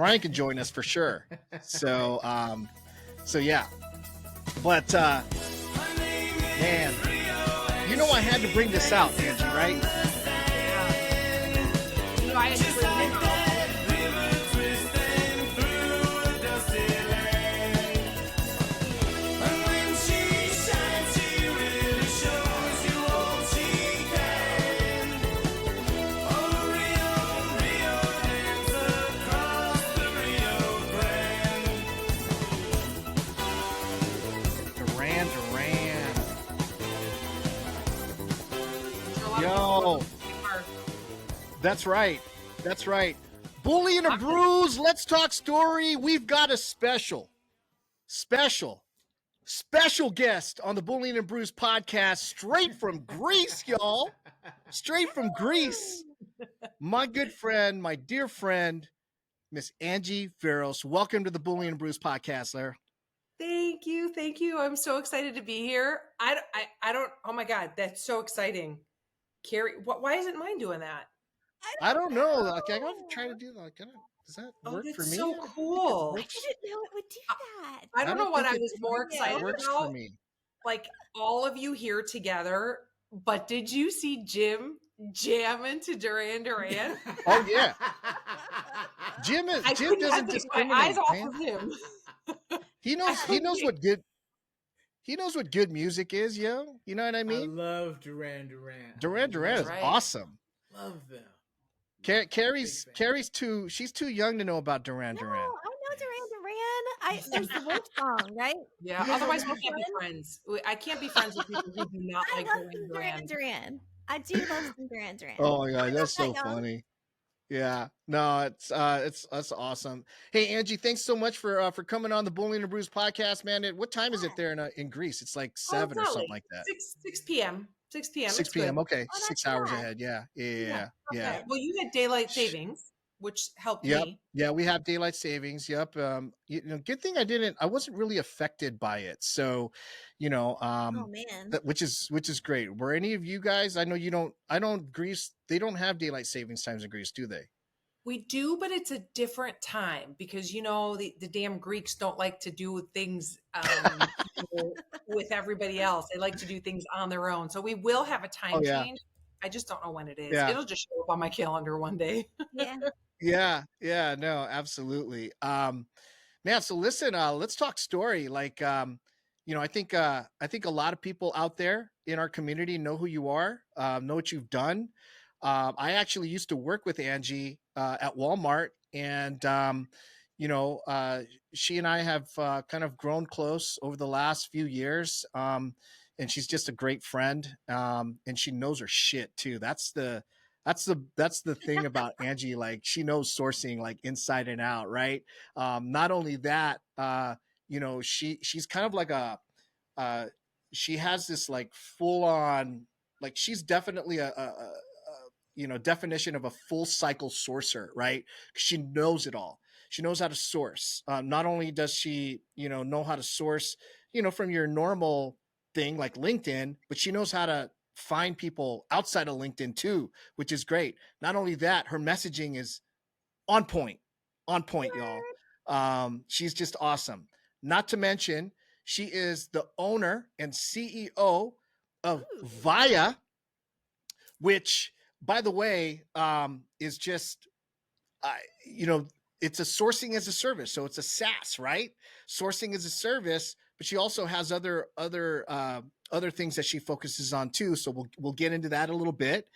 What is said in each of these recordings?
Brian can join us for sure. So, yeah. But man, you know I had to bring this out, Angie, right? You know, I had to bring it out. Yo, that's right. That's right. Boolean AND Brews. Let's talk story. We've got a special guest on the Boolean AND Brews podcast, straight from Greece, y'all. Straight from Greece. My good friend, my dear friend, Miss Angie Verros. Welcome to the Boolean AND Brews podcast, Lara. Thank you. I'm so excited to be here. I don't. Oh my God, that's so exciting. Carrie, why isn't mine doing that? I don't know. Like, I gotta try to do that. Does that work for me? So cool. I didn't know it would do that. I don't know what I was more excited works about. For me. Like all of you here together, but did you see Jim jamming to Duran Duran? Oh yeah. Jim doesn't discriminate. My eyes off of him. He knows what good music is, yo. You know what I mean? I love Duran Duran. Duran Duran is awesome. Love them. Carrie's she's too young to know about Duran Duran. No, I know Duran Duran. There's the Wolf song, right? Yeah. Otherwise, we can't be friends. I can't be friends with people who do not like Duran Duran. I do love some Duran Duran. Oh my God, that's so funny. Yeah, no, it's awesome. Hey, Angie, thanks so much for coming on the Boolean AND Brews podcast, man. What time is it there in Greece? It's like 7 or something like that. 6 p.m. 6 p.m. 6 p.m. Good. Okay, 6 hours ahead. Yeah. Okay. Well, you had daylight savings, which helped me. Yeah, we have daylight savings. Yep. Good thing I wasn't really affected by it. So, oh man, which is great. Were any of you guys? I know Greece. They don't have daylight savings times in Greece, do they? We do, but it's a different time because the damn Greeks don't like to do things with everybody else. They like to do things on their own. So we will have a time change. I just don't know when it is. Yeah. It'll just show up on my calendar one day. Yeah. Yeah. No, absolutely. Man, so listen, let's talk story. Like, I think a lot of people out there in our community know who you are, know what you've done. I actually used to work with Angie at Walmart, and she and I have kind of grown close over the last few years. And she's just a great friend, and she knows her shit too. That's the thing about Angie. Like, she knows sourcing like inside and out, right? Not only that, she's kind of like she has this like full on, like, she's definitely a definition of a full cycle sourcer, right? She knows it all. She knows how to source. Not only does she, know how to source, from your normal thing like LinkedIn, but she knows how to find people outside of LinkedIn too, which is great. Not only that, her messaging is on point, y'all. She's just awesome. Not to mention, she is the owner and CEO of Vaia, which, by the way, is just, it's a sourcing as a service. So it's a SaaS, right? Sourcing as a service, but she also has other things that she focuses on too. So we'll get into that a little bit.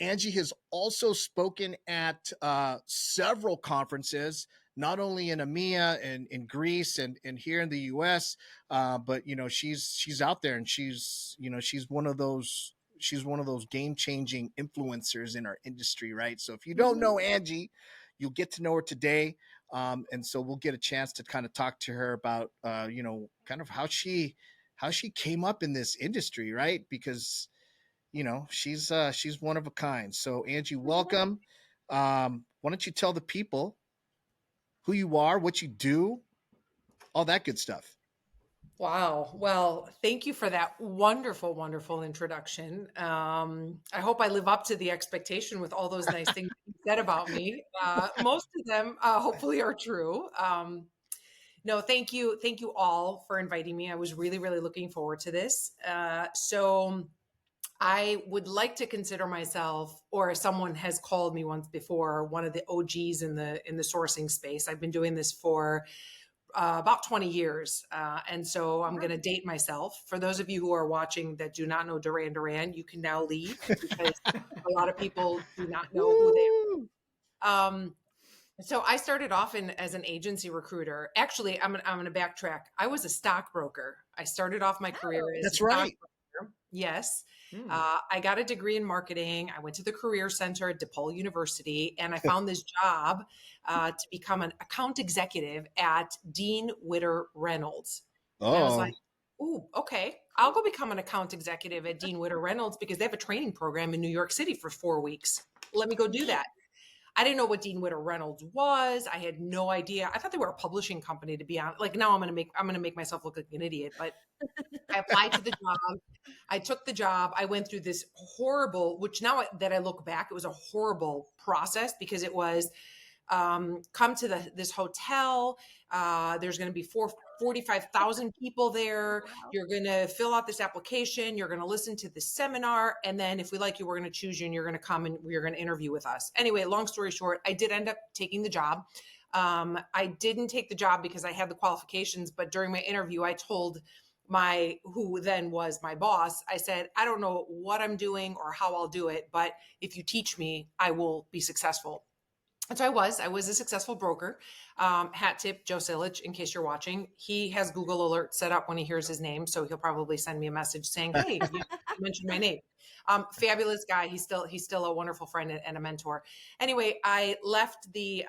Angie has also spoken at several conferences, not only in EMEA and in Greece and here in the US, but she's out there, and she's one of those game-changing influencers in our industry, right? So if you don't know Angie, you'll get to know her today. And so we'll get a chance to kind of talk to her about, kind of how she came up in this industry, right? Because, she's one of a kind. So Angie, welcome. Why don't you tell the people who you are, what you do, all that good stuff. Wow. Well, thank you for that wonderful, wonderful introduction. I hope I live up to the expectation with all those nice things you said about me. Most of them, hopefully, are true. No, thank you. Thank you all for inviting me. I was really, really looking forward to this. So I would like to consider myself, or someone has called me once before, one of the OGs in the sourcing space. I've been doing this for about 20 years. And so I'm going to date myself. For those of you who are watching that do not know Duran Duran, you can now leave because a lot of people do not know who they Woo! are. So I started off as an agency recruiter. Actually, I'm going to backtrack. I was a stockbroker. I started off my career as a That's right. stockbroker. Yes. Hmm. I got a degree in marketing. I went to the Career Center at DePaul University, and I found this job to become an account executive at Dean Witter Reynolds. And I was like, Oh, ooh, okay, I'll go become an account executive at Dean Witter Reynolds because they have a training program in New York City for 4 weeks. Let me go do that. I didn't know what Dean Witter Reynolds was. I had no idea. I thought they were a publishing company, to be honest. Like now I'm gonna make myself look like an idiot, but I applied to the job. I took the job. I went through this horrible, which now that I look back, it was a horrible process because it was come to this hotel. There's going to be 45,000 people there. Wow. You're going to fill out this application. You're going to listen to this seminar. And then if we like you, we're going to choose you and you're going to come and you're going to interview with us. Anyway, long story short, I did end up taking the job. I didn't take the job because I had the qualifications, but during my interview, I told who then was my boss, I said, I don't know what I'm doing or how I'll do it, but if you teach me, I will be successful. And so I was a successful broker. Hat tip, Joe Silich, in case you're watching, he has Google Alert set up when he hears his name. So he'll probably send me a message saying, hey, you mentioned my name. Fabulous guy. He's still a wonderful friend and a mentor. Anyway, I left the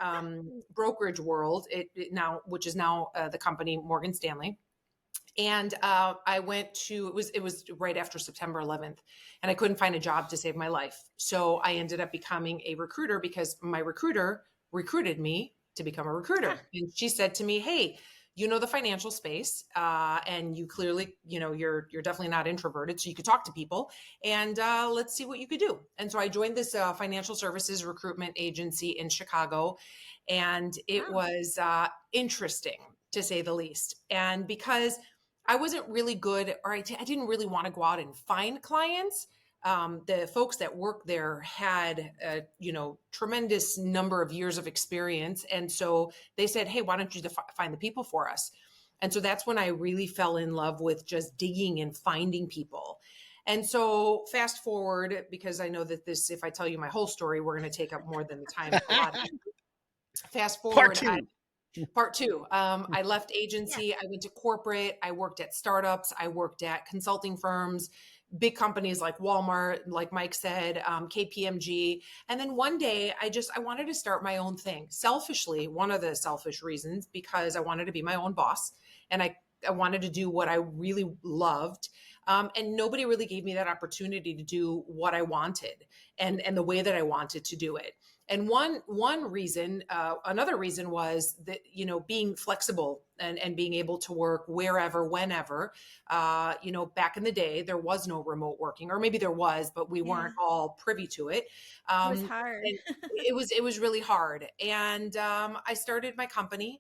brokerage world which is now the company Morgan Stanley. And I went to it was right after September 11th, and I couldn't find a job to save my life. So I ended up becoming a recruiter because my recruiter recruited me to become a recruiter. And she said to me, "Hey, you know the financial space, and you clearly, you're definitely not introverted, so you could talk to people. And let's see what you could do." And so I joined this financial services recruitment agency in Chicago, and it was interesting to say the least. And because I wasn't really good, or I didn't really want to go out and find clients. The folks that worked there had a tremendous number of years of experience, and so they said, "Hey, why don't you find the people for us?" And so that's when I really fell in love with just digging and finding people. And so fast forward, because I know that if I tell you my whole story, we're going to take up more than the time allotted. Fast part forward, two. Part two, I left agency. I went to corporate. I worked at startups. I worked at consulting firms, big companies like Walmart, like Mike said, KPMG. And then one day I wanted to start my own thing. Selfishly, one of the selfish reasons, because I wanted to be my own boss and I wanted to do what I really loved. And nobody really gave me that opportunity to do what I wanted and the way that I wanted to do it. And one reason, another reason was that, being flexible and being able to work wherever, whenever. Back in the day, there was no remote working, or maybe there was, but we weren't all privy to it. It was hard. It was really hard. And I started my company.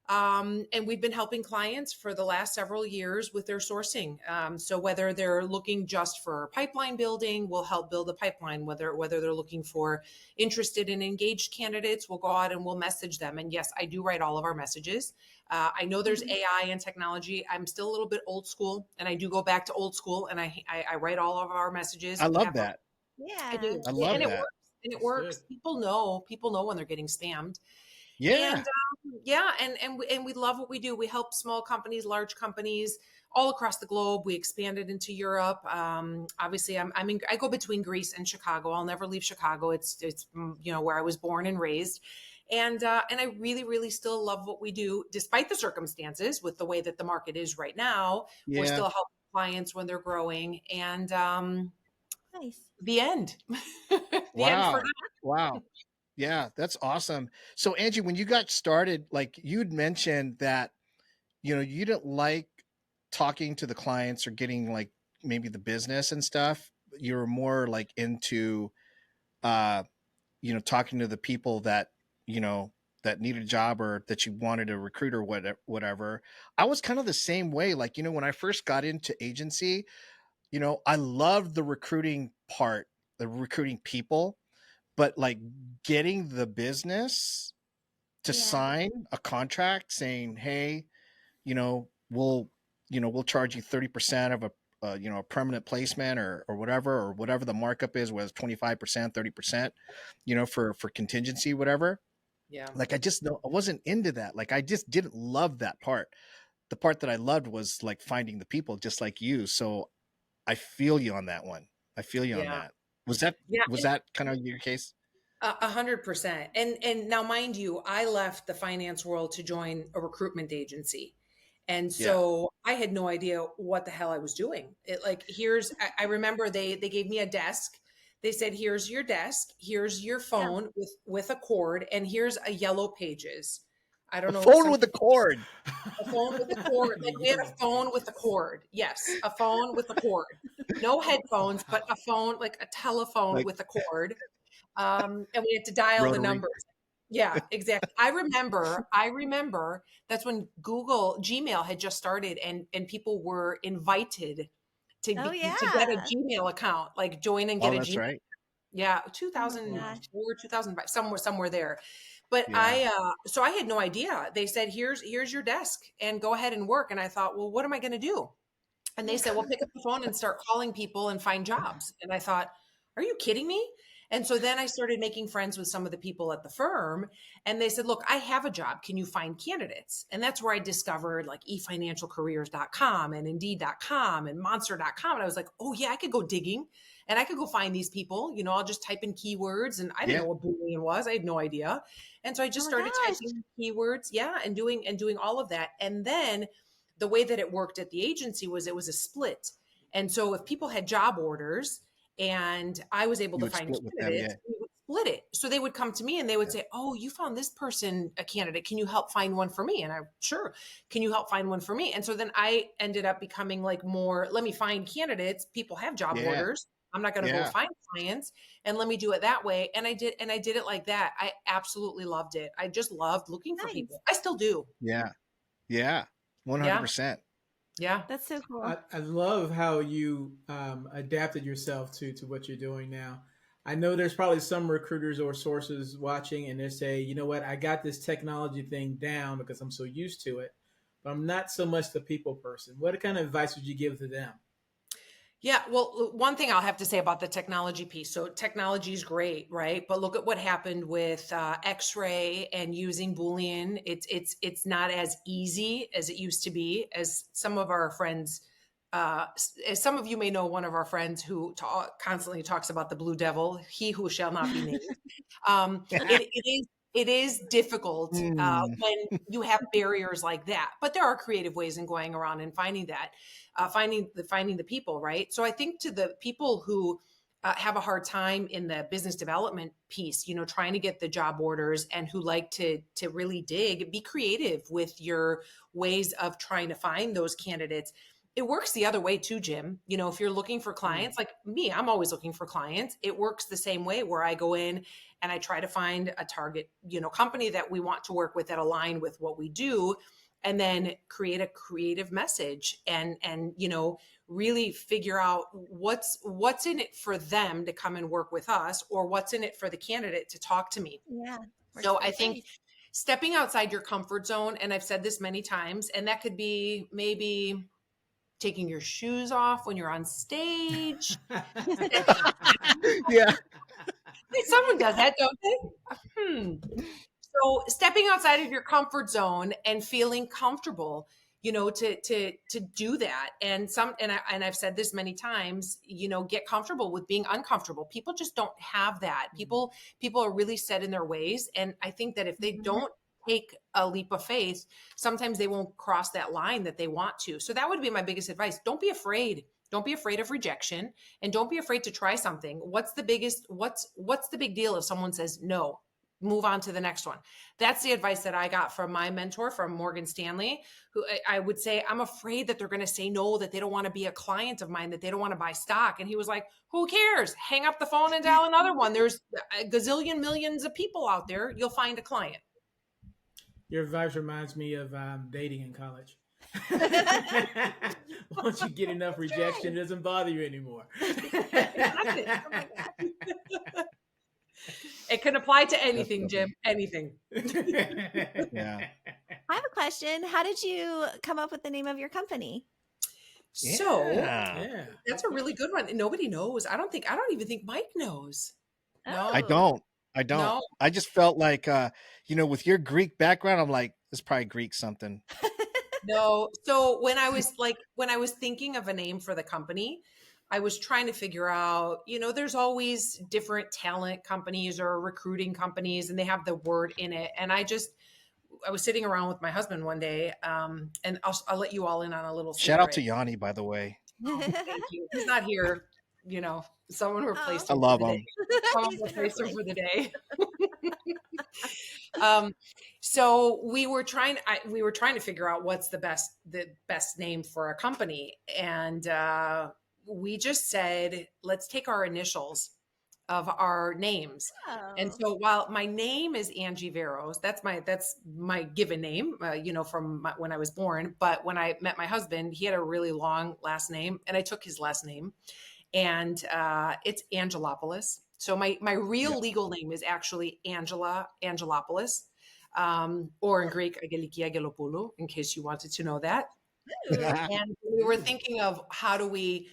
And we've been helping clients for the last several years with their sourcing. So whether they're looking just for pipeline building, we'll help build a pipeline. Whether they're looking for interested and engaged candidates, we'll go out and we'll message them. And yes, I do write all of our messages. I know there's AI and technology. I'm still a little bit old school, and I do go back to old school, and I write all of our messages. I love that. Yeah. I do. I love and it that. works. And it That's works. good. People know when they're getting spammed. Yeah. And and we love what we do. We help small companies, large companies all across the globe. We expanded into Europe. Obviously, I go between Greece and Chicago. I'll never leave Chicago. It's where I was born and raised. And I really, really still love what we do, despite the circumstances with the way that the market is right now. Yeah. We're still helping clients when they're growing. And Nice. the end. The end for Wow. Wow. Yeah, that's awesome. So Angie, when you got started, like you'd mentioned that, you didn't like talking to the clients or getting like maybe the business and stuff, you're more like into talking to the people that that need a job or that you wanted to recruit or whatever. I was kind of the same way. Like, when I first got into agency, I loved the recruiting part, the recruiting people, but like getting the business to Yeah. sign a contract saying, hey, we'll charge you 30% of a permanent placement or whatever the markup is, whether it's 25%, 30%, for contingency, whatever. Yeah. Like, I wasn't into that. Like, I just didn't love that part. The part that I loved was like finding the people, just like you. So I feel you on that one. I feel you on Yeah. that. Was that Yeah. kind of your case? 100%. And now, mind you, I left the finance world to join a recruitment agency. And Yeah. so I had no idea what the hell I was doing. I remember they gave me a desk. They said, here's your desk, here's your phone with a cord, and here's a yellow pages. I don't A know. phone with a cord. A phone with a cord. Like, we had a phone with a cord. Yes, a phone with a cord. No headphones, but a phone, like a telephone Like with a cord. And we had to dial the rotary. numbers. Yeah, exactly. I remember that's when Gmail had just started, and people were invited to Oh, to yeah. get a Gmail account, like join and get Oh, a that's Gmail. right. Yeah, Oh my gosh. 2004, 2005, somewhere there. But Yeah. so I had no idea. They said, here's your desk and go ahead and work. And I thought, well, what am I going to do? And they said, well, pick up the phone and start calling people and find jobs. And I thought, are you kidding me? And so then I started making friends with some of the people at the firm, and they said, look, I have a job. Can you find candidates? And that's where I discovered like efinancialcareers.com and indeed.com and monster.com. And I was like, oh yeah, I could go digging and I could go find these people. I'll just type in keywords, and I didn't know what Boolean was. I had no idea. And so I just Oh my started gosh. typing keywords. Yeah. And doing all of that. And then the way that it worked at the agency was it was a split. And so if people had job orders and I was able You to would find split with them, candidates, yeah. we would split it. So they would come to me and they would say, oh, you found this person a candidate. Can you help find one for me? And sure. Can you help find one for me? And so then I ended up becoming like more, let me find candidates. People have job Yeah. orders. I'm not going to go Yeah. find clients, and let me do it that way. And I did it like that. I absolutely loved it. I just loved looking for Nice. people. I still do. Yeah. Yeah. 100%. Yeah. That's so cool. I love how you adapted yourself to what you're doing now. I know there's probably some recruiters or sources watching, and they say, you know what, I got this technology thing down because I'm so used to it, but I'm not so much the people person. What kind of advice would you give to them? Yeah, well, one thing I'll have to say about the technology piece. So technology is great, right? But look at what happened with X-ray and using Boolean. It's not as easy as it used to be. As some of our friends, as some of you may know, one of our friends who constantly talks about the blue devil, he who shall not be named. It is difficult when you have barriers like that, but there are creative ways in going around and finding that, finding the people, right? So I think to the people who have a hard time in the business development piece, trying to get the job orders, and who like to really dig, be creative with your ways of trying to find those candidates. It works the other way too, Jim. If you're looking for clients, like me, I'm always looking for clients. It works the same way, where I go in and I try to find a target, company that we want to work with, that align with what we do, and then create a creative message and really figure out what's in it for them to come and work with us, or what's in it for the candidate to talk to me. Yeah. So I think stepping outside your comfort zone, and I've said this many times, and that could be maybe taking your shoes off when you're on stage. Yeah. Someone does that, don't they? So stepping outside of your comfort zone and feeling comfortable, to do that. And I've said this many times, get comfortable with being uncomfortable. People just don't have that. People are really set in their ways. And I think that if they don't take a leap of faith, sometimes they won't cross that line that they want to. So that would be my biggest advice. Don't be afraid. Don't be afraid of rejection, and don't be afraid to try something. What's the big deal if someone says no? move on to the next one. That's the advice that I got from my mentor, from Morgan Stanley, who I would say, I'm afraid that they're going to say no, that they don't want to be a client of mine, that they don't want to buy stock. And he was like, who cares? Hang up the phone and dial another one. There's a gazillion millions of people out there. You'll find a client. Your advice reminds me of dating in college. Once you get enough rejection, it doesn't bother you anymore. It can apply to anything, Jim. Anything. Yeah. I have a question. How did you come up with the name of your company? So Yeah. that's a really good one. Nobody knows. I don't even think Mike knows. No. I don't. No. I just felt like, with your Greek background, I'm like, it's probably Greek something. No. So when I was thinking of a name for the company, I was trying to figure out, there's always different talent companies or recruiting companies, and they have the word in it. And I was sitting around with my husband one day, and I'll let you all in on a little secret. Shout out to Yanni, by the way. Thank you. He's not here. Someone replaced him. I love for the him. day. Someone replaced him for the day. So we were trying to figure out what's the best name for a company, and we just said, let's take our initials of our names. And so while my name is Angie Verros, that's my given name, from when I was born. But when I met my husband, he had a really long last name, and I took his last name, and it's Angelopoulos. So my real legal name is actually Angela Angelopoulos, or in Greek, Ageliki Agelopoulou, in case you wanted to know that. And we were thinking of how do we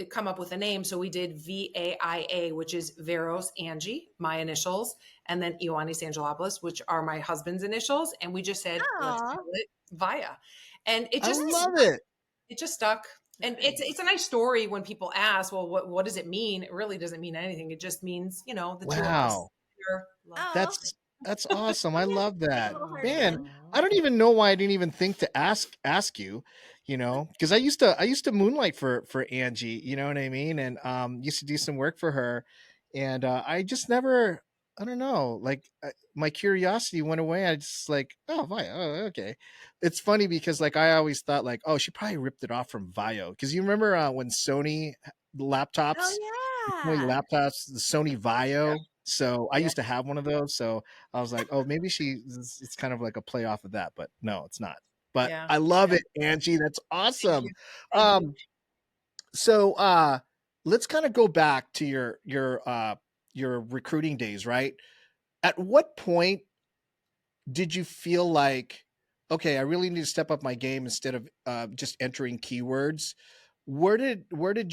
come up with a name. So we did VAIA, which is Verros Angie, my initials, and then Ioannis Angelopoulos, which are my husband's initials. And we just said, let's call it Vaia. And it just, I love it. It just stuck. And it's a nice story when people ask, well, what does it mean? It really doesn't mean anything. It just means, the two of us. That's awesome. I love that. Little Man, heartburn. I don't even know why I didn't even think to ask you, because I used to moonlight for Angie, you know what I mean? And used to do some work for her. And I just never, I don't know, like my curiosity went away. I just like, oh, Vaia, oh, okay. It's funny because like I always thought like, oh, she probably ripped it off from Vaio. Because you remember when Sony laptops, Sony laptops, the Sony Vaio. Yeah. So I used to have one of those. So I was like, oh, maybe it's kind of like a play off of that, but no, it's not. But I love it, Angie. That's awesome. Thank you. So let's kind of go back to your recruiting days, right? At what point did you feel like, okay, I really need to step up my game instead of just entering keywords? Where did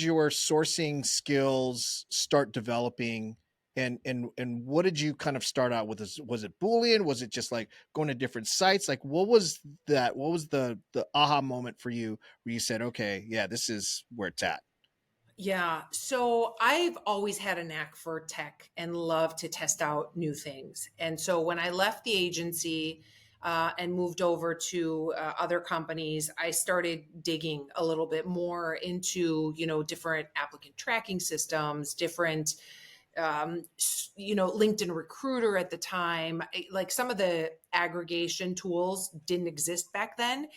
your sourcing skills start developing? And what did you kind of start out with? Was it Boolean? Was it just like going to different sites? Like what was that? What was the aha moment for you where you said, okay, yeah, this is where it's at? Yeah. So I've always had a knack for tech and love to test out new things. And so when I left the agency and moved over to other companies, I started digging a little bit more into, different applicant tracking systems, different, LinkedIn Recruiter at the time. Like some of the aggregation tools didn't exist back then.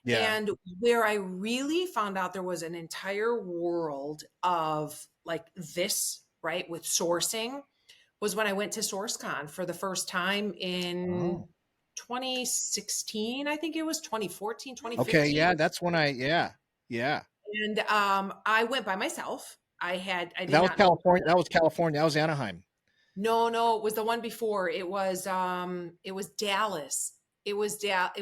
Yeah. And where I really found out there was an entire world of like this, right, with sourcing was when I went to SourceCon for the first time in 2016. I think it was 2014, 2015. Okay. Yeah. That's when yeah. And I went by myself. That was California. That was California. That was Anaheim. No, it was the one before. It was Dallas. It was Dallas.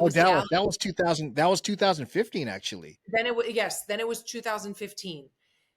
That was 2000. That was 2015, actually. Then it was 2015.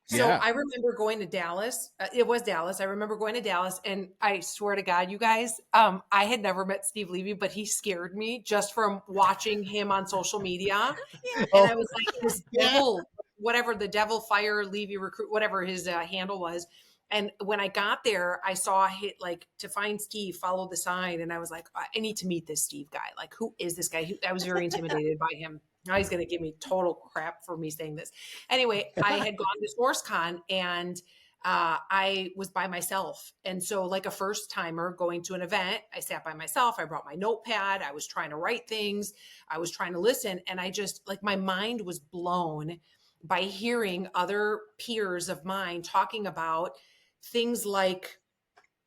So Yeah. I remember going to Dallas. It was Dallas. I remember going to Dallas, and I swear to God, you guys, I had never met Steve Levy, but he scared me just from watching him on social media. And I was like, this devil, whatever the devil fire Levy recruit, whatever his handle was. And when I got there, I saw hit like to find Steve, follow the sign. And I was like, I need to meet this Steve guy. Like, who is this guy? I was very intimidated by him. Now he's going to give me total crap for me saying this. Anyway, I had gone to SourceCon and I was by myself. And so, like a first timer going to an event, I sat by myself. I brought my notepad. I was trying to write things. I was trying to listen. And I just, like, my mind was blown by hearing other peers of mine talking about things like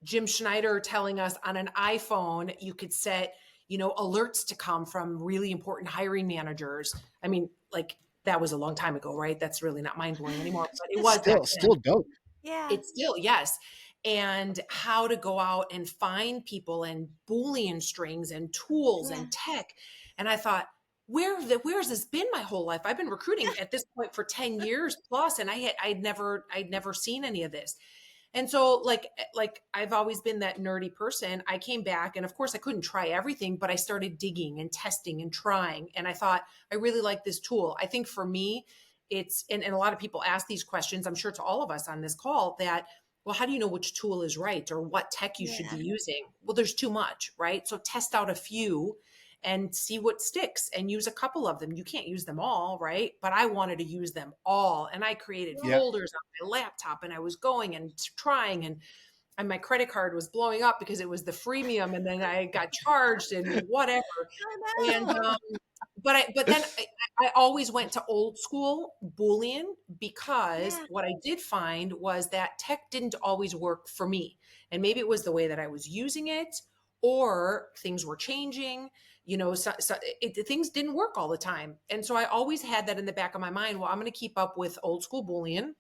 Jim Schneider telling us on an iPhone, you could set, alerts to come from really important hiring managers. I mean, like, that was a long time ago, right? That's really not mind blowing anymore, but it was back Still then. dope. Yeah. It's still, yes. And how to go out and find people and Boolean strings and tools Yeah. and tech. And I thought, where's this been my whole life? I've been recruiting at this point for 10 years plus, and I'd never seen any of this. And so, like I've always been that nerdy person. I came back, and of course I couldn't try everything, but I started digging and testing and trying. And I thought, I really like this tool. I think for me, it's, and a lot of people ask these questions, I'm sure to all of us on this call, that, well, how do you know which tool is right or what tech you should be using? Well, there's too much, right? So test out a few and see what sticks and use a couple of them. You can't use them all, right? But I wanted to use them all. And I created Yeah. folders on my laptop, and I was going and trying, and my credit card was blowing up because it was the freemium, and then I got charged and whatever. Oh, And no. but then I always went to old school Boolean, because Yeah. what I did find was that tech didn't always work for me. And maybe it was the way that I was using it, or things were changing, things didn't work all the time. And so I always had that in the back of my mind. Well, I'm going to keep up with old school Boolean,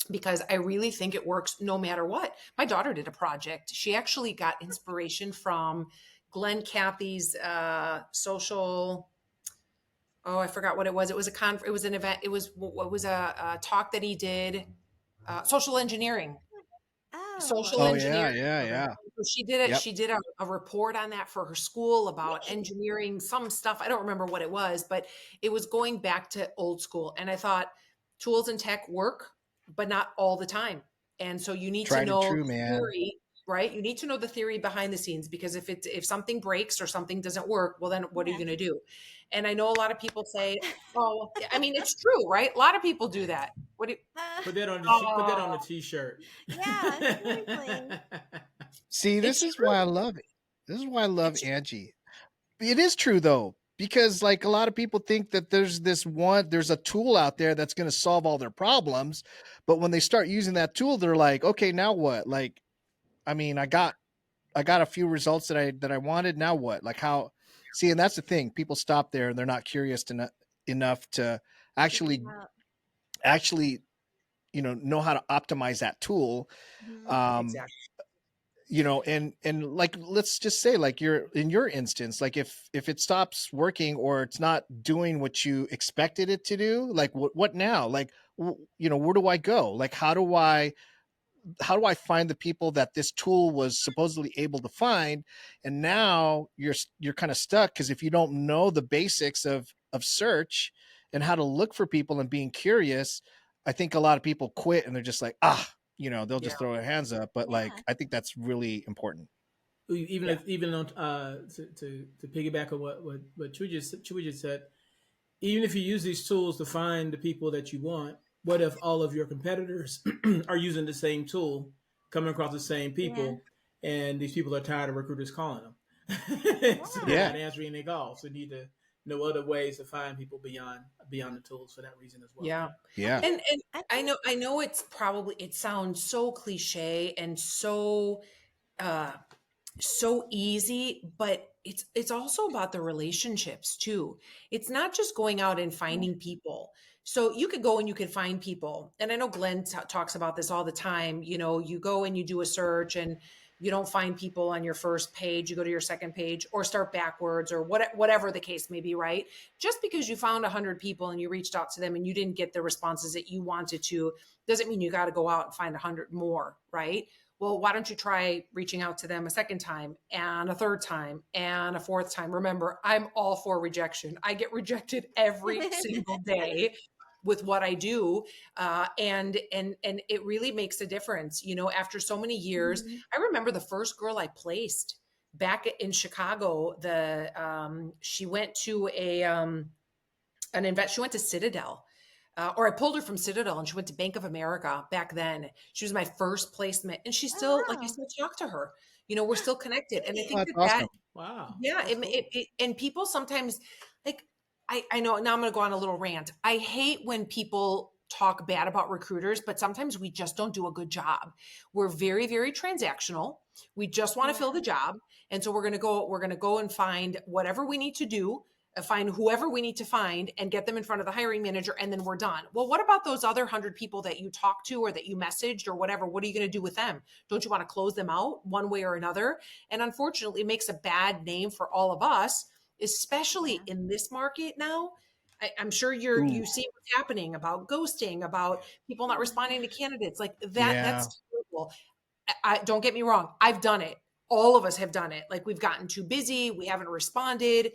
because I really think it works no matter what. My daughter did a project. She actually got inspiration from Glenn Cathy's social. Oh, I forgot what it was. It was it was an event. It was a talk that he did. Social engineering. Social Oh. Oh yeah, engineering. yeah, yeah. So she did it. Yep. She did a report on that for her school about engineering some stuff. I don't remember what it was, but it was going back to old school. And I thought, tools and tech work, but not all the time. And so you need to Tried and know true, the man. theory, right? You need to know the theory behind the scenes, because if something breaks or something doesn't work, well, then what are you going to do? And I know a lot of people say, oh, I mean, it's true, right? A lot of people do that. What do you, Put that on put that on a t-shirt. Yeah, seriously. See, this It's is why I true. love it. This is why I love It's Angie. It is true though, because like a lot of people think that there's a tool out there that's going to solve all their problems, but when they start using that tool, they're like, okay, now what? Like, I mean, I got a few results that I wanted. Now what? Like how? See, and that's the thing. People stop there and they're not curious enough to actually Yeah. actually know how to optimize that tool. Mhm. Um, exactly. and like let's just say like you're in your instance, like if it stops working or it's not doing what you expected it to do, like what now? Like where do I go? Like how do I find the people that this tool was supposedly able to find? And now you're kind of stuck, because if you don't know the basics of search and how to look for people and being curious, I think a lot of people quit and they're just like, they'll Yeah. just throw their hands up. But like, Yeah. I think that's really important. Even Yeah. if, even on to piggyback on what Chuidian said, even if you use these tools to find the people that you want, what if all of your competitors are using the same tool, coming across the same Yeah. people, and these people are tired of recruiters calling them, so they're Yeah. not answering their calls. So you need to know other ways to find people beyond the tools for that reason as well. Yeah. Yeah. And I I think know it sounds so cliche and so uh so easy, but it's also about the relationships too. It's not just going out and yeah. finding people. So you could go and you could find people. And I know Glenn talks about this all the time. You go and you do a search and you don't find people on your first page, you go to your second page or start backwards or whatever the case may be, right? Just because you found 100 people and you reached out to them and you didn't get the responses that you wanted to, doesn't mean you got to go out and find 100 more, right? Well, why don't you try reaching out to them a second time and a third time and a fourth time? Remember, I'm all for rejection. I get rejected every single day with what I do, and it really makes a difference. After so many years, Mhm. I remember the first girl I placed back in Chicago. She went to she went to Citadel. or I pulled her from Citadel and she went to Bank of America back then. She was my first placement and she Oh, still, like I wow. still talk to her, we're still connected. And I Oh, think that's that, awesome. Wow, yeah, that's cool. and people sometimes like, I know now I'm going to go on a little rant. I hate when people talk bad about recruiters, but sometimes we just don't do a good job. We're very, very transactional. We just want to fill Yeah. the job. And so we're going to go and find whatever we need to do, find whoever we need to find and get them in front of the hiring manager. And then we're done. Well, what about those other 100 people that you talked to or that you messaged or whatever? What are you going to do with them? Don't you want to close them out one way or another? And unfortunately, it makes a bad name for all of us, especially Yeah. in this market now. I'm sure Ooh, you see what's happening about ghosting, about people not responding to candidates like that. yeah. That's terrible. Don't get me wrong. I've done it. All of us have done it. Like we've gotten too busy. We haven't responded,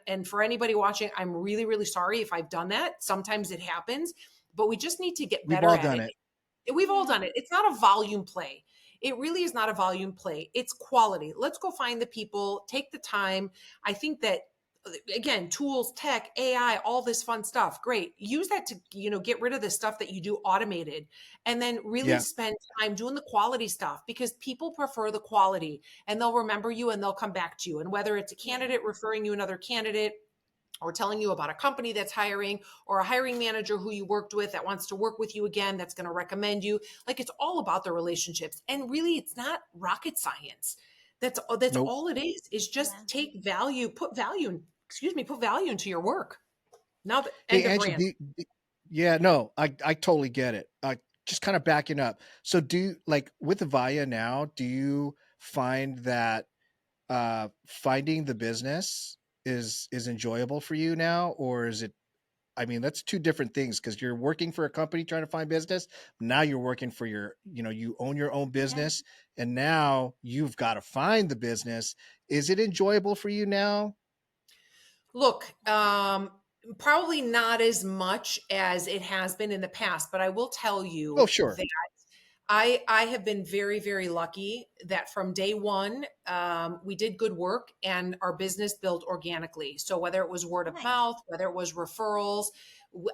and for anybody watching, I'm really, really sorry if I've done that. Sometimes it happens, but we just need to get We've better all at done it. it. We've all Yeah. done it. It's not a volume play. It really is not a volume play. It's quality. Let's go find the people, take the time. I think that again, tools, tech, AI, all this fun stuff. Great. Use that to, get rid of the stuff that you do automated and then really Yeah. spend time doing the quality stuff because people prefer the quality and they'll remember you and they'll come back to you. And whether it's a Yeah. candidate referring you another candidate, or telling you about a company that's hiring or a hiring manager who you worked with that wants to work with you again, that's going to recommend you. Like it's all about the relationships. And really it's not rocket science. That's Nope. all it is Yeah. just take value, put value into your work. Now the Hey, end of Angie, rant. yeah, no, I totally get it. Just kind of backing up. So like with the Vaia now, do you find that finding the business is enjoyable for you now, or is it, I mean, that's two different things because you're working for a company trying to find business. Now you're working for you own your own Yeah. business and now you've got to find the business. Is it enjoyable for you now? Look, probably not as much as it has been in the past, but I will tell Oh, you sure. that I have been very, very lucky that from day one, we did good work and our business built organically. So whether it was word of Nice. mouth, whether it was referrals,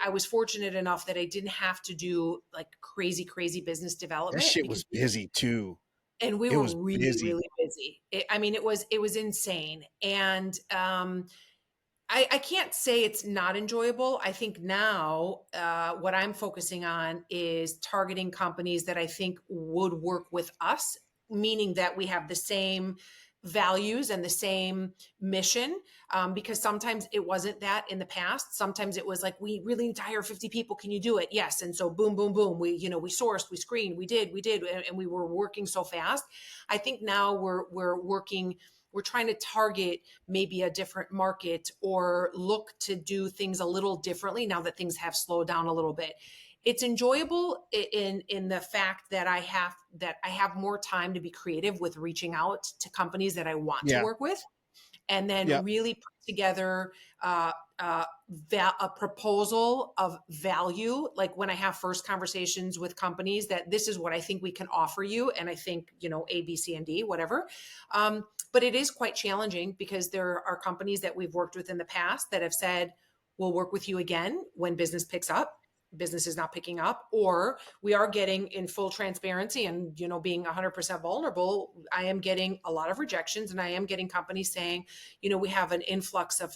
I was fortunate enough that I didn't have to do like crazy, crazy business That development shit because was busy too. we It were was really, busy. really busy. It was insane. And I can't say it's not enjoyable. I think now what I'm focusing on is targeting companies that I think would work with us, meaning that we have the same values and the same mission. Because sometimes it wasn't that in the past. Sometimes it was like, we really need to hire 50 people. Can you do it? Yes. And so boom, boom, boom. We sourced, we screened, we did, and we were working so fast. I think now we're trying to target maybe a different market or look to do things a little differently now that things have slowed down a little bit. It's enjoyable in the fact that I have more time to be creative with reaching out to companies that I want to Yeah. work with and then Yeah. really put together uh, a proposal of value. Like when I have first conversations with companies that this is what I think we can offer you. And I think, A, B, C, and D, whatever. But it is quite challenging because there are companies that we've worked with in the past that have said, we'll work with you again when business picks up. Business is not picking up, or we are getting in full transparency and being 100% vulnerable. I am getting a lot of rejections, and I am getting companies saying, we have an influx of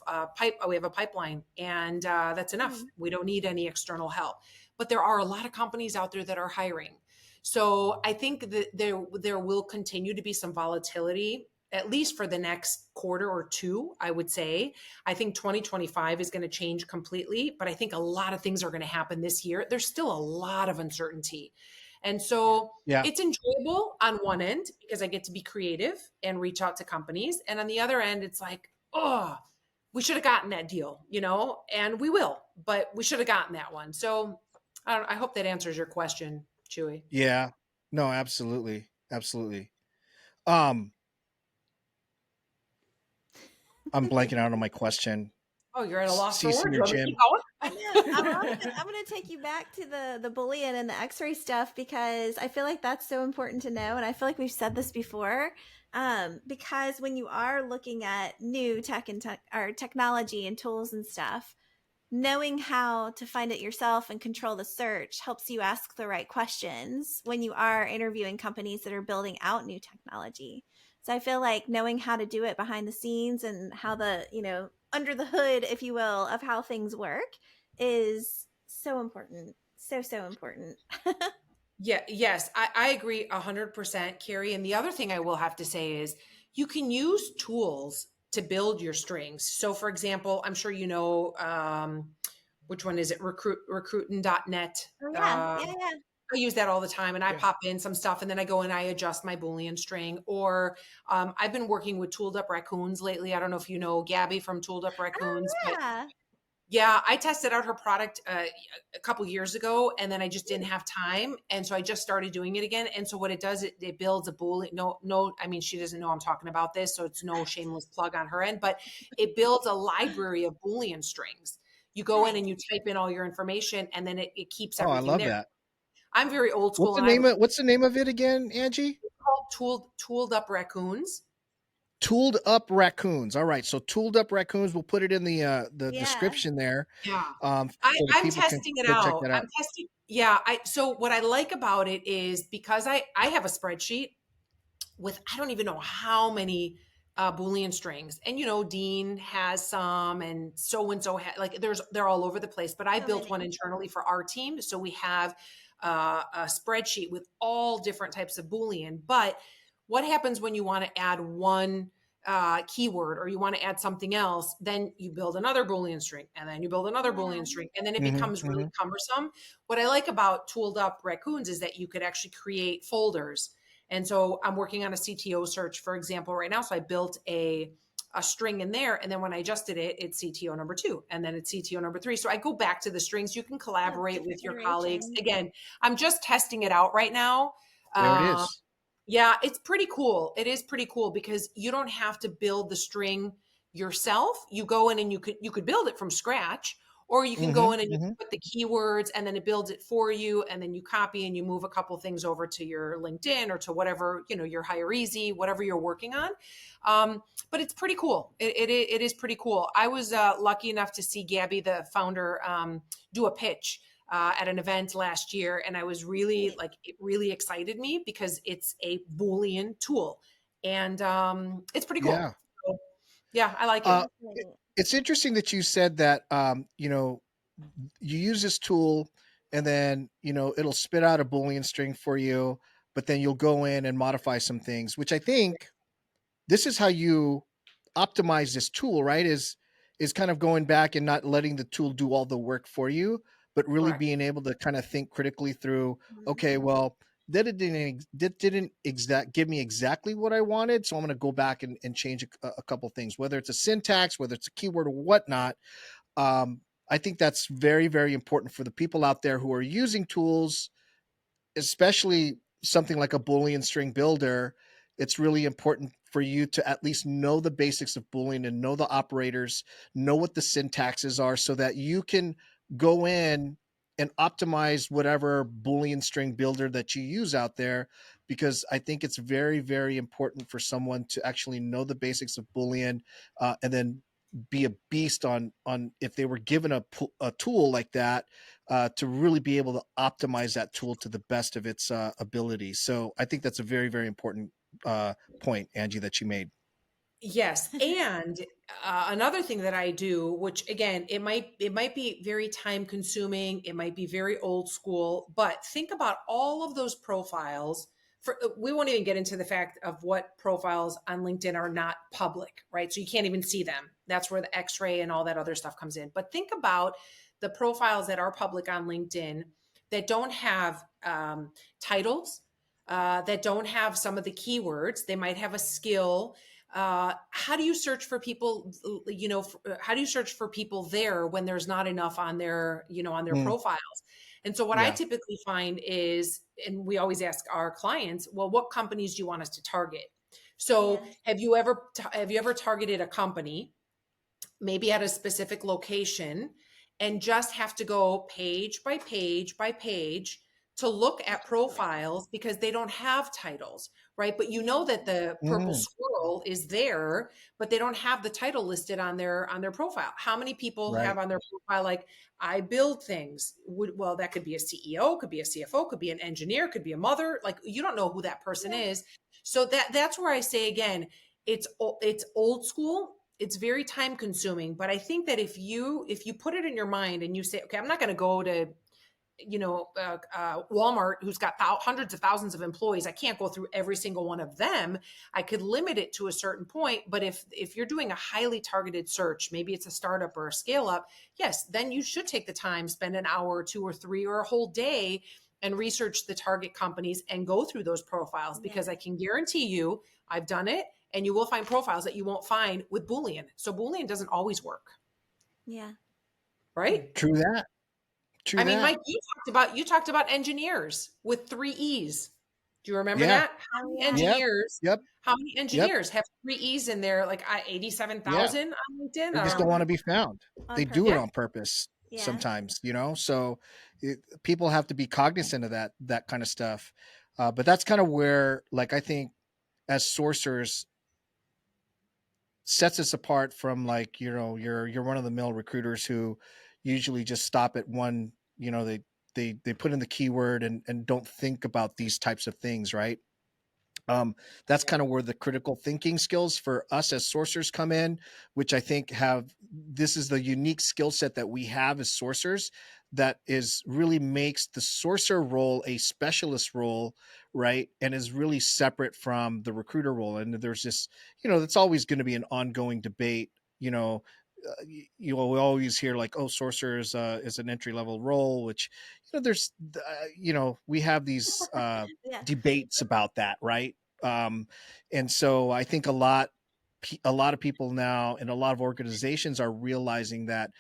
we have a pipeline, and that's enough. Mhm. We don't need any external help. But there are a lot of companies out there that are hiring. So I think that there will continue to be some volatility, at least for the next quarter or two, I would say. I think 2025 is going to change completely, but I think a lot of things are going to happen this year. There's still a lot of uncertainty. And so Yeah. it's enjoyable on one end because I get to be creative and reach out to companies. And on the other end, it's like, oh, we should have gotten that deal, and we will, but we should have gotten that one. So I hope that answers your question, Chewy. Yeah. No, absolutely. Absolutely. Um, I'm blanking out on my question. Oh, you're at a loss for Cece words. or You want me to keep Jim? Yeah, I'm gonna take you back to the Boolean and the X-ray stuff because I feel like that's so important to know, and I feel like we've said this before. Because when you are looking at new tech and or technology and tools and stuff, knowing how to find it yourself and control the search helps you ask the right questions when you are interviewing companies that are building out new technology. So I feel like knowing how to do it behind the scenes and how the, under the hood, if you will, of how things work is so important. So, so important. Yeah, yes, I agree 100%, Carrie. And the other thing I will have to say is you can use tools to build your strings. So for example, I'm sure you know, which one is it? Recruiting.net. Oh, yeah. Yeah. Yeah. I use that all the time, and I Yeah. pop in some stuff and then I go and I adjust my Boolean string. Or I've been working with Tooled Up Raccoons lately. I don't know if you know Gabby from Tooled Up Raccoons, Oh, but yeah. yeah, I tested out her product a couple years ago, and then I just didn't have time, and so I just started doing it again. And so what it does, it builds a Boolean. No, I mean she doesn't know I'm talking about this, so it's no shameless plug on her end. But it builds a library of Boolean strings. You go in Nice. and you type in all your information, and then it keeps Oh, I everything love there. that. I'm very old What's school, the and I have name a of what's the name of it again, Angie? called Tooled Up Raccoons. Tooled Up Raccoons. All right, so Tooled Up Raccoons. We'll put it in the Yeah. description there, Yeah. so that I'm people can testing it go check out. that I'm out. testing. Yeah. So what I like about it is because I have a spreadsheet with I don't even know how many Boolean strings, and Dean has some, and so like they're all over the place. But I So built one many. internally for our team, so we have a spreadsheet with all different types of Boolean. But what happens when you want to add one keyword or you want to add something else? Then you build another Boolean string, and then you build another Yeah. Boolean string, and then it Hmm. becomes really Hmm. cumbersome. What I like about Tooled Up Raccoons is that you could actually create folders. And so I'm working on a CTO search, for example, right now. So I built a string in there. And then when I adjusted it, it's CTO number 2, and then it's CTO number 3. So I go back to the strings. You can Yeah, collaborate different with your colleagues. iterations. Again, I'm just testing it out right now. There it Um, is. yeah, it's pretty cool. It is pretty cool because you don't have to build the string yourself. You go in and you could build it from scratch, or you can Hmm. go in and you Hmm. put the keywords and then it builds it for you, and then you copy and you move a couple things over to your LinkedIn or to whatever, your Hire Easy, whatever you're working on. But it's pretty cool. It is pretty cool. I was lucky enough to see Gabby, the founder, do a pitch at an event last year, and I was really Great. like, it really excited me because it's a Boolean tool, and it's pretty cool. Yeah. So, yeah, I like it. Uh, That's it, great. it's interesting that you said that. You use this tool, and then it'll spit out a Boolean string for you, but then you'll go in and modify some things, which I think this is how you optimize this tool, right? Is kind of going back and not letting the tool do all the work for you, but really Correct. being able to kind of think critically through, okay, Mhm. well, that didn't give me exactly what I wanted, so I'm going to go back and change a couple things, whether it's a syntax, whether it's a keyword or whatnot. I think that's very, very important for the people out there who are using tools, especially something like a Boolean string builder. It's really important for you to at least know the basics of Boolean and know the operators, know what the syntaxes are, so that you can go in and optimize whatever Boolean string builder that you use out there. Because I think it's very, very important for someone to actually know the basics of Boolean, and then be a beast on if they were given a tool like that, to really be able to optimize that tool to the best of its ability. So I think that's a very, very important point, Angie, that you made. Yes, and another thing that I do, which again, it might be very time consuming, it might be very old school, but think about all of those profiles. We won't even get into the fact of what profiles on LinkedIn are not public, right? So you can't even see them. That's where the X-ray and all that other stuff comes in. But think about the profiles that are public on LinkedIn that don't have titles, that don't have some of the keywords. They might have a skill. How do you search for people, how do you search for people there when there's not enough on their Mm, profiles? And so what I yeah. typically find is, and we always ask our clients, well, what companies do you want us to target? So Yeah. have you ever targeted a company maybe at a specific location and just have to go page by page by page to look at profiles because they don't have titles, right? But you know that the purple Mm, squirrel is there, but they don't have the title listed on their profile. How many people right. have on their profile like I build things? Well, that could be a CEO, could be a CFO, could be an engineer, could be a mother. Like you don't know who that person is. So that's where I say again, it's old school. It's very time consuming, but I think that if you put it in your mind and you say, okay, I'm not going to go to Walmart, who's got hundreds of thousands of employees. I can't go through every single one of them. I could limit it to a certain point. But if you're doing a highly targeted search, maybe it's a startup or a scale up, yes, then you should take the time, spend an hour or two or three or a whole day and research the target companies and go through those profiles, because I can guarantee you, I've done it, and you will find profiles that you won't find with Boolean. So Boolean doesn't always work. Yeah. Right? True that. True I mean, that. Mike, you talked about engineers with 3 E's. Do you remember Yeah. that? How many Yep. engineers? Yep. How many Yep. engineers have 3 E's in there? Like Yeah. 87,000 on LinkedIn. They just On don't want Or to be found. on They do it yeah, purpose. on purpose Yeah. sometimes, so people have to be cognizant of that kind of stuff. But that's kind of where, like, I think as sourcers sets us apart from, like, you're one of the mill recruiters who usually just stop at one, they put in the keyword and don't think about these types of things, right? That's kind of where the critical thinking skills for us as sourcers come in, which I think this is the unique skill set that we have as sourcers that is really makes the sourcer role a specialist role, right? And is really separate from the recruiter role. And there's this, that's always going to be an ongoing debate, we always hear like, oh, sourcer is an entry level role, which, there's, we have these Yeah. debates about that, right? And so I think a lot of people now and a lot of organizations are realizing that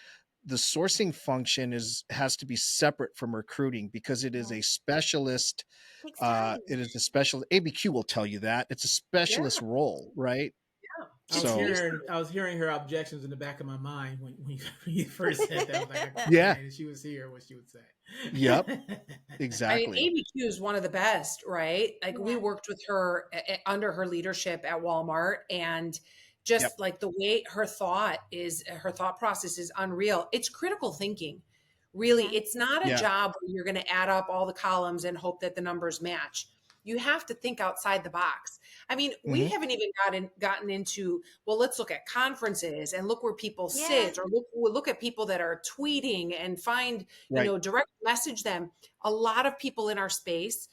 the sourcing function has to be separate from recruiting, because it is Yeah. a specialist. Takes time. It is a special. ABQ will tell you that it's a specialist yeah, role, right? yeah. I was It's So hearing I was hearing her objections in the back of my mind when you first said that. I was like, I can yeah, imagine if she was here, what she would say. yep, I mean, exactly. ABQ is one of the best, right? Like we Yeah. worked with her under her leadership at Walmart, and just Yep, like the way her thought process is unreal. It's critical thinking. Really, Yeah. it's not a yeah, job where you're going to add up all the columns and hope that the numbers match. You have to think outside the box. I mean, we hmm, haven't even gotten into, well, let's look at conferences and look where people Yeah. sit, or look at people that are tweeting and find, right, direct message them. A lot of people in our space,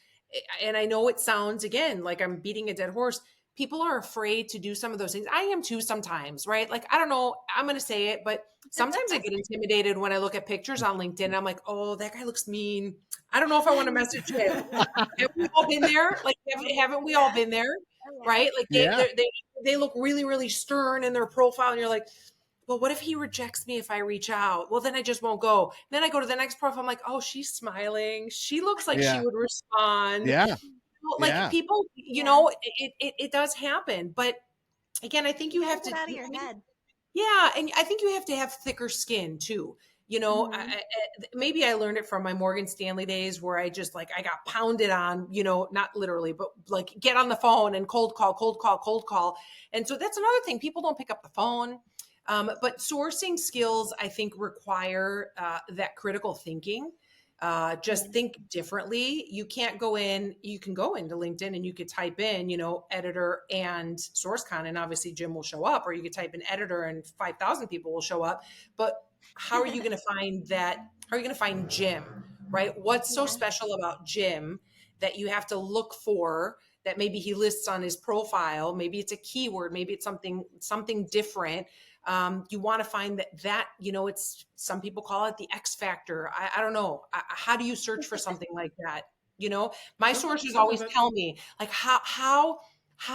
and I know it sounds again like I'm beating a dead horse, people are afraid to do some of those things. I am too sometimes, right? Like, I don't know, I'm going to say it, but sometimes I get intimidated when I look at pictures on LinkedIn and I'm like, oh, that guy looks mean. I don't know if I want to message him. Have we all been there? Like, haven't we all been there? Oh, yeah. Right? Like yeah, they look really, really stern in their profile, and you're like, well, what if he rejects me if I reach out? Well, then I just won't go. Then I go to the next profile. I'm like, oh, she's smiling. She looks like she yeah, would respond. yeah, Like yeah. people, Yeah. it does happen. But again, I think you Gotta have get to, out of your head. yeah. And I think you have to have thicker skin too. Mhm. Maybe I learned it from my Morgan Stanley days where I just like, I got pounded on, not literally, but like get on the phone and cold call, cold call, cold call. And so that's another thing. People don't pick up the phone. But sourcing skills, I think, require that critical thinking. Just Yeah. think differently. You can't go in, you can go into LinkedIn and you could type in, editor and source con, and obviously Jim will show up, or you could type in editor and 5,000 people will show up. But how are you going to find that? How are you going to find Jim, right? What's so Yeah. special about Jim that you have to look for, that maybe he lists on his profile? Maybe it's a keyword, maybe it's something different. You want to find that it's, some people call it the X factor. I don't know. How do you search for something like that? My sources Sometimes always tell me, like, how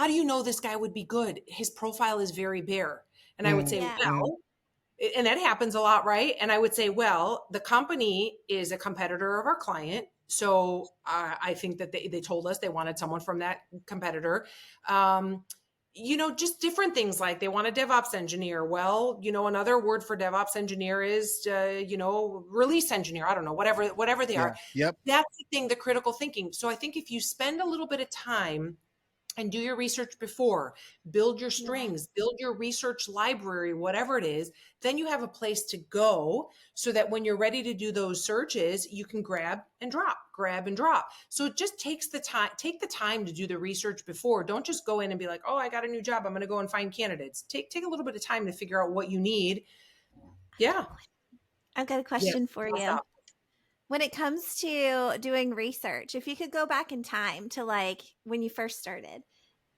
do you know this guy would be good? His profile is very bare. And I would say, Yeah. Mm-hmm. well, and that happens a lot, right? And I would say, well, the company is a competitor of our client. So I think that they told us they wanted someone from that competitor. just different things like they want a DevOps engineer. Well, another word for DevOps engineer is, release engineer. I don't know, whatever they are. Yep. That's the thing, the critical thinking. So I think if you spend a little bit of time and do your research before, build your strings, build your research library, whatever it is, then you have a place to go so that when you're ready to do those searches, you can grab and drop. So it just take the time to do the research before. Don't just go in and be like, oh, I got a new job, I'm going to go and find candidates. Take a little bit of time to figure out what you need. Yeah. I've got a question for you. When it comes to doing research, if you could go back in time to like when you first started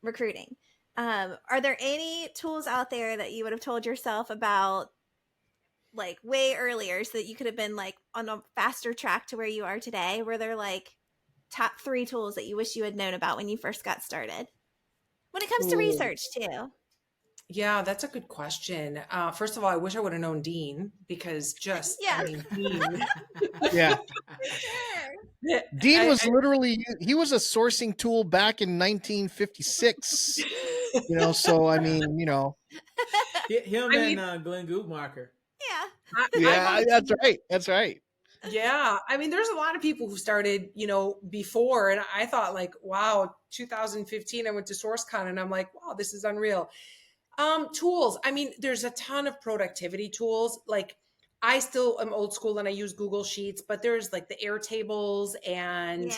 recruiting, are there any tools out there that you would have told yourself about like way earlier so that you could have been like on a faster track to where you are today? Were there like top 3 tools that you wish you had known about when you first got started? When it comes to research too. Yeah, that's a good question. First of all, I wish I would have known Dean because Dean. Yeah. Dean was literally, he was a sourcing tool back in 1956, so I mean, Him and Glenn Goodmarker. Yeah. That's right. Yeah. I mean, there's a lot of people who started, before, and I thought like, wow, 2015, I went to SourceCon and I'm like, wow, this is unreal. Tools. I mean, there's a ton of productivity tools. Like I still am old school and I use Google Sheets, but there's like the Airtables and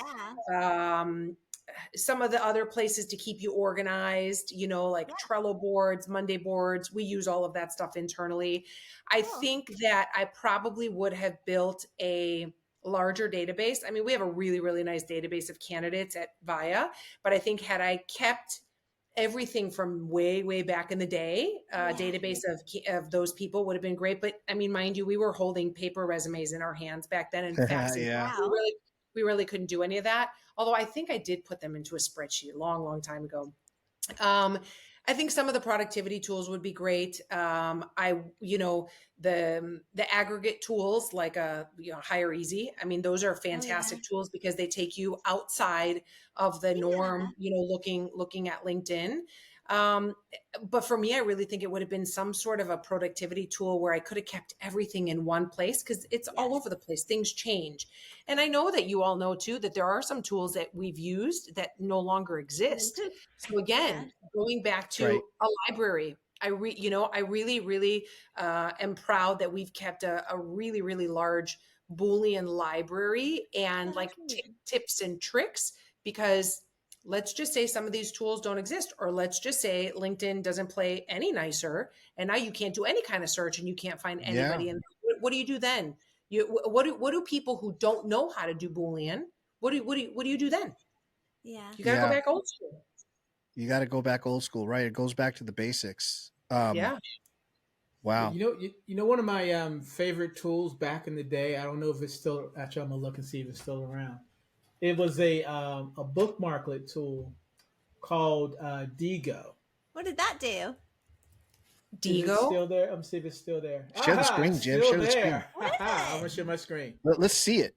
some of the other places to keep you organized, like Trello boards, Monday boards. We use all of that stuff internally. I think that I probably would have built a larger database. I mean, we have a really, really nice database of candidates at Vaia, but I think had I kept everything from way, way back in the day, database of those people would have been great. But I mean, mind you, we were holding paper resumes in our hands back then and faxing. We really couldn't do any of that. Although I think I did put them into a spreadsheet a long, long time ago. I think some of the productivity tools would be great. The aggregate tools like Hire Easy. I mean, those are fantastic tools because they take you outside of the norm, looking at LinkedIn. But for me, I really think it would have been some sort of a productivity tool where I could have kept everything in one place because it's all over the place. Things change. And I know that you all know too, that there are some tools that we've used that no longer exist. So again, going back to a library, I really, really am proud that we've kept a really, really large Boolean library and tips and tricks, because let's just say some of these tools don't exist, or let's just say LinkedIn doesn't play any nicer and now you can't do any kind of search and you can't find anybody. And what do you do then? What do people who don't know how to do Boolean, what do you do then? Yeah. You got to go back old school. You got to go back old school, right? It goes back to the basics. Wow. You know, one of my favorite tools back in the day, I don't know if it's still, actually I'm gonna look and see if it's still around. It was a bookmarklet tool called Digo. What did that do? Digo? Still there? I'm gonna see if it's still there. Share the screen, Jim. Share the screen. I'm gonna share my screen. Let's see it.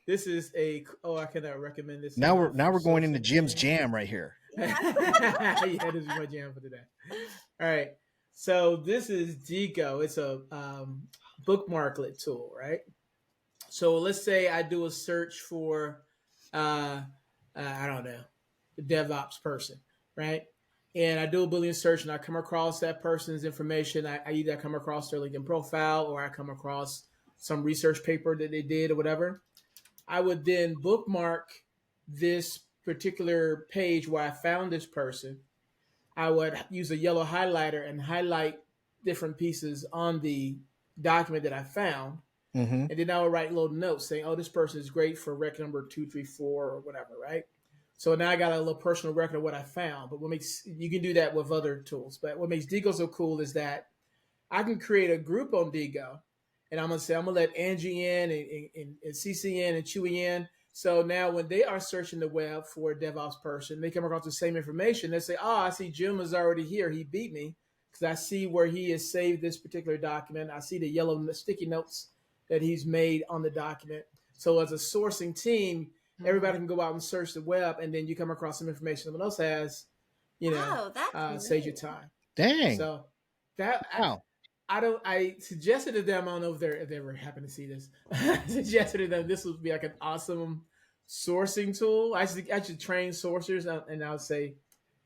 This is I cannot recommend this. Now we're going into Jim's jam right here. Yeah, this is my jam for today. All right. So this is Digo. It's a bookmarklet tool, right? So let's say I do a search for I don't know, the DevOps person, right? And I do a Boolean search and I come across that person's information. I either come across their LinkedIn profile or I come across some research paper that they did or whatever. I would then bookmark this particular page where I found this person. I would use a yellow highlighter and highlight different pieces on the document that I found. Mm-hmm. And then I would write little notes saying, oh, this person is great for rec number 234 or whatever, right? So now I got a little personal record of what I found. But you can do that with other tools. But what makes Digo so cool is that I can create a group on Digo. And I'm going to let Angie in and CC in and Chuidian. So now when they are searching the web for a DevOps person, they come across the same information. They say, oh, I see Jim is already here. He beat me because I see where he has saved this particular document. I see the yellow sticky notes that he's made on the document. So as a sourcing team, everybody can go out and search the web, and then you come across some information someone else has. Oh, that's saves you great. time. Dang. So that Wow. I suggested to them, I don't know if they ever happen to see this. I suggested to them this would be like an awesome sourcing tool. I should train sourcers, and I would say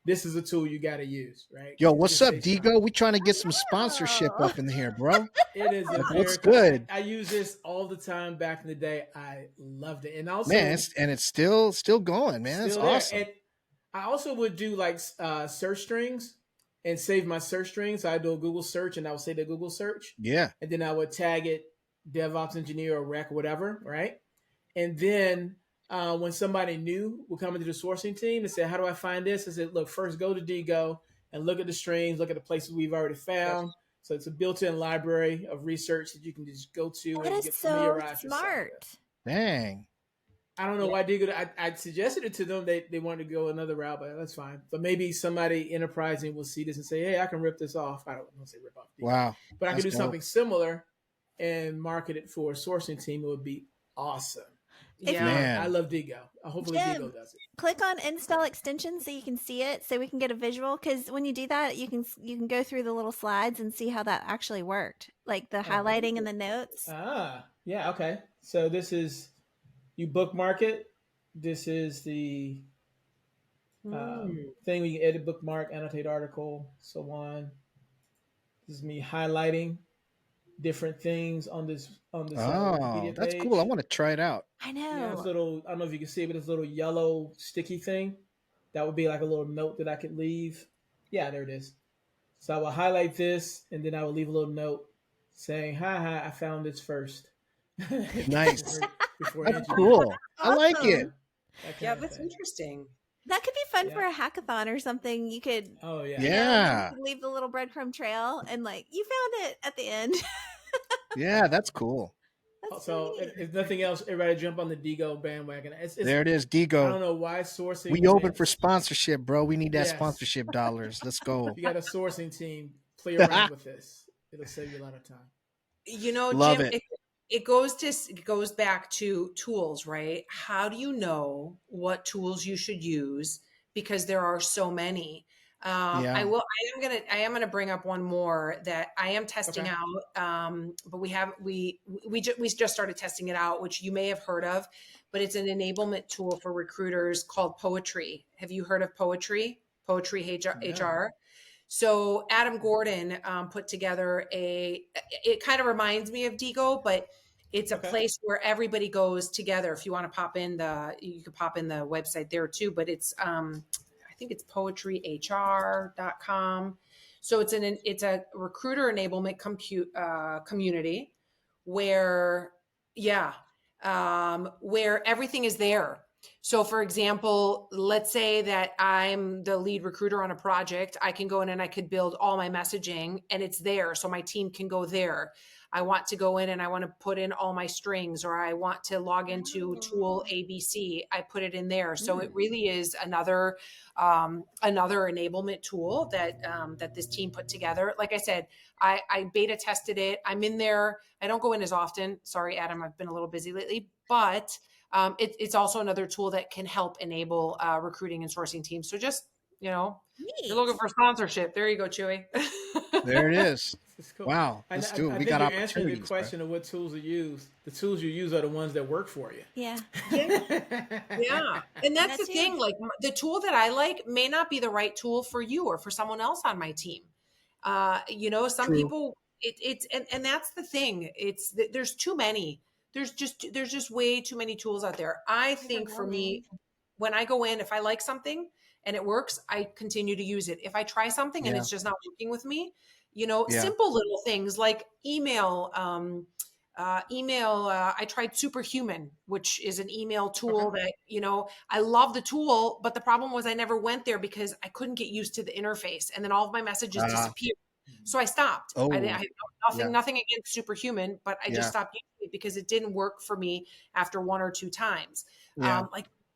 this is a tool you got to use, right? Yo, Because what's it up, saves time. Digo? We trying to get some sponsorship Oh. up in here, bro. It is a Like, very what's good? I use this all the time back in the day. I loved it, and also Man, it's still going, man. That's still there. awesome. And I also would do like search strings and save my search strings. So I do a Google search, and I would say the Google search, Yeah. and then I would tag it DevOps engineer or rec or whatever, right? And then when somebody new will come into the sourcing team and say, "How do I find this?" I said, "Look, first go to Digo and look at the strings, look at the places we've already found." So it's a built-in library of research that you can just go to That and is get so familiarized yourself smart. with. Dang. I don't know why Digo. I suggested it to them. They wanted to go another route, but that's fine. But maybe somebody enterprising will see this and say, "Hey, I can rip this off." I don't say rip off Digo, Wow. but I can That's do dope. something similar and market it for a sourcing team. It would be awesome. If Yeah. Man. I love Digo. Hopefully Jim, Digo does it. click on install extensions so you can see it, so we can get a visual. Because when you do that, you can go through the little slides and see how that actually worked, like the highlighting and the notes. Yeah, okay. So this is, you bookmark it. This is the thing where you can edit bookmark, annotate article, so on. This is me highlighting different things on this Oh, Wikipedia that's page. cool. I want to try it out. I Yeah, this know. little, I don't know if you can see it, but this little yellow sticky thing. That would be like a little note that I could leave. Yeah, there it is. So I will highlight this, and then I will leave a little note saying, "Hi, I found this first." Nice. before That's Angie did. cool. I like Awesome. it. That kind Yeah, of that's thing. interesting. That could be fun Yeah. for a hackathon or something. You could, Oh yeah. you know, Yeah. you could leave the little breadcrumb trail and like you found it at the end. Yeah, that's cool. That's So so neat. if nothing else, everybody jump on the Digo bandwagon. It's There it is, I don't Digo. know why sourcing. We open for sponsorship, bro. We need that Yes. sponsorship dollars. Let's go. If you got a sourcing team, play around with this. It'll save you a lot of time. You know, Love Jim, it. it goes back to tools, right? How do you know what tools you should use? Because there are so many. Yeah. I am gonna bring up one more that I am testing Okay. out. But we just started testing it out, which you may have heard of, but it's an enablement tool for recruiters called Poetry. Have you heard of Poetry? Poetry HR. So Adam Gordon put together it kind of reminds me of Digo, but it's a Okay. place where everybody goes together. If you want to you can pop in the website there too, but it's, I think it's poetryhr.com. So it's a recruiter enablement community where, where everything is there. So for example, let's say that I'm the lead recruiter on a project. I can go in and I could build all my messaging and it's there. So my team can go there. I want to go in and I want to put in all my strings, or I want to log into tool ABC. I put it in there. So it really is another enablement tool that this team put together. Like I said, I beta tested it. I'm in there. I don't go in as often. Sorry, Adam, I've been a little busy lately, but it's also another tool that can help enable recruiting and sourcing teams. So just, if you're looking for sponsorship, there you go, Chewy. There it is. It's cool. Wow. I Let's do it. I We think got you're answering the opportunities. question of what tools to use. The tools you use are the ones that work for you. Yeah. Yeah. And that's the That's thing. huge. Like the tool that I like may not be the right tool for you or for someone else on my team. Some True. people and that's the thing. There's too many. There's just way too many tools out there. I think for me, when I go in, if I like something and it works, I continue to use it. If I try something and Yeah. it's just not working with me, Yeah. simple little things like email. I tried Superhuman, which is an email tool that, I love the tool, but the problem was I never went there because I couldn't get used to the interface, and then all of my messages disappeared. So I stopped. Oh, I had yeah. nothing against Superhuman, but I Yeah. just stopped using it because it didn't work for me after one or two times. Yeah.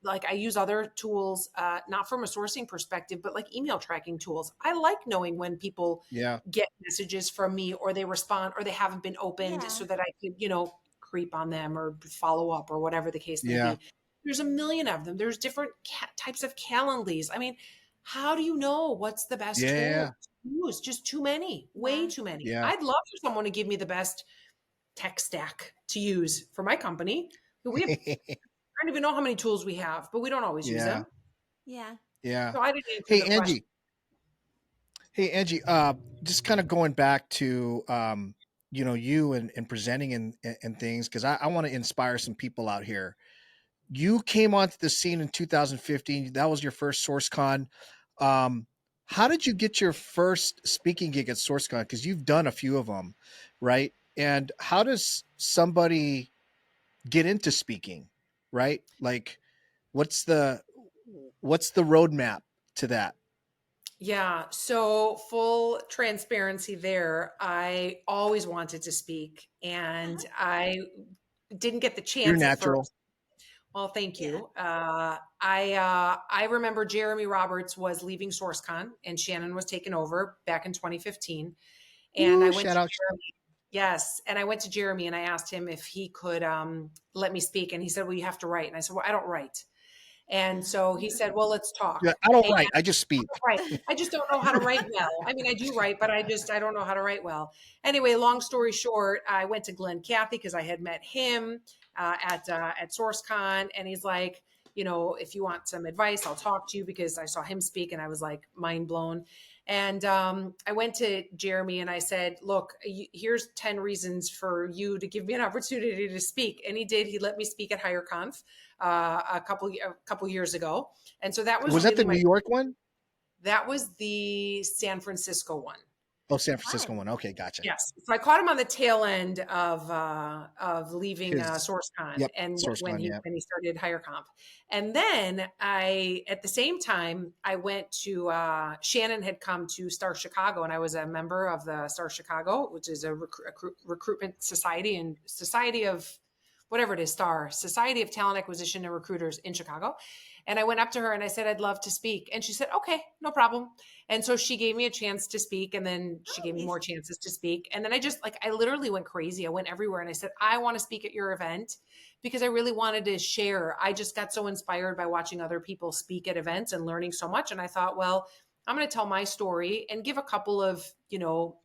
Like I use other tools, not from a sourcing perspective, but like email tracking tools. I like knowing when people Yeah. get messages from me or they respond or they haven't been opened Yeah. so that I could, creep on them or follow up or whatever the case may Yeah. be. There's a million of them. There's different types of Calendlies. I mean, how do you know what's the best tool Yeah. to use? Just too many, way Yeah. too many. Yeah. I'd love for someone to give me the best tech stack to use for my company. We have, I don't even know how many tools we have, but we don't always use Yeah. them. Yeah. Yeah. So I didn't answer Hey, the question. Angie. Hey, Angie, just kind of going back to, you and presenting and things, because I want to inspire some people out here. You came onto the scene in 2015. That was your first SourceCon. Um, how did you get your first speaking gig at SourceCon? Because you've done a few of them, right? And how does somebody get into speaking, right? Like, what's the what's the roadmap to that? Yeah. So full transparency there. I always wanted to speak and I didn't get the You're chance at natural. first. Well, thank Yeah. you. I remember Jeremy Roberts was leaving SourceCon and Shannon was taking over back in 2015. And I Woo, went shout to out. Jeremy. Yes. And I went to Jeremy and I asked him if he could let me speak. And he said, well, you have to write. And I said, well, I don't write. And so he said, well, let's talk. Yeah, I don't And write. I just speak. right. I just don't know how to write well. I mean, I do write, but I don't know how to write well. Anyway, long story short, I went to Glenn Cathy because I had met him at SourceCon, and he's like, if you want some advice, I'll talk to you, because I saw him speak and I was like mind blown. And I went to Jeremy and I said, look, here's 10 reasons for you to give me an opportunity to speak. And he did. He let me speak at HireConf a couple years ago. And so that was Was that the really New York one? that was the San Francisco one. Oh, San Francisco Fun. one. Okay, gotcha. Yes. So I caught him on the tail end of leaving His SourceCon, Yep, and when SourceCon. he Yeah. when he started HireComp. And then at the same time, I went to Shannon had come to Star Chicago, and I was a member of the Star Chicago, which is a recruitment society and society of whatever it is, Star Society of Talent Acquisition and Recruiters in Chicago. And I went up to her and I said, I'd love to speak. And she said, okay, no problem. And so she gave me a chance to speak, and then she gave me more chances to speak. And then I literally went crazy. I went everywhere and I said, I want to speak at your event, because I really wanted to share. I just got so inspired by watching other people speak at events and learning so much. And I thought, well, I'm going to tell my story and give a couple of,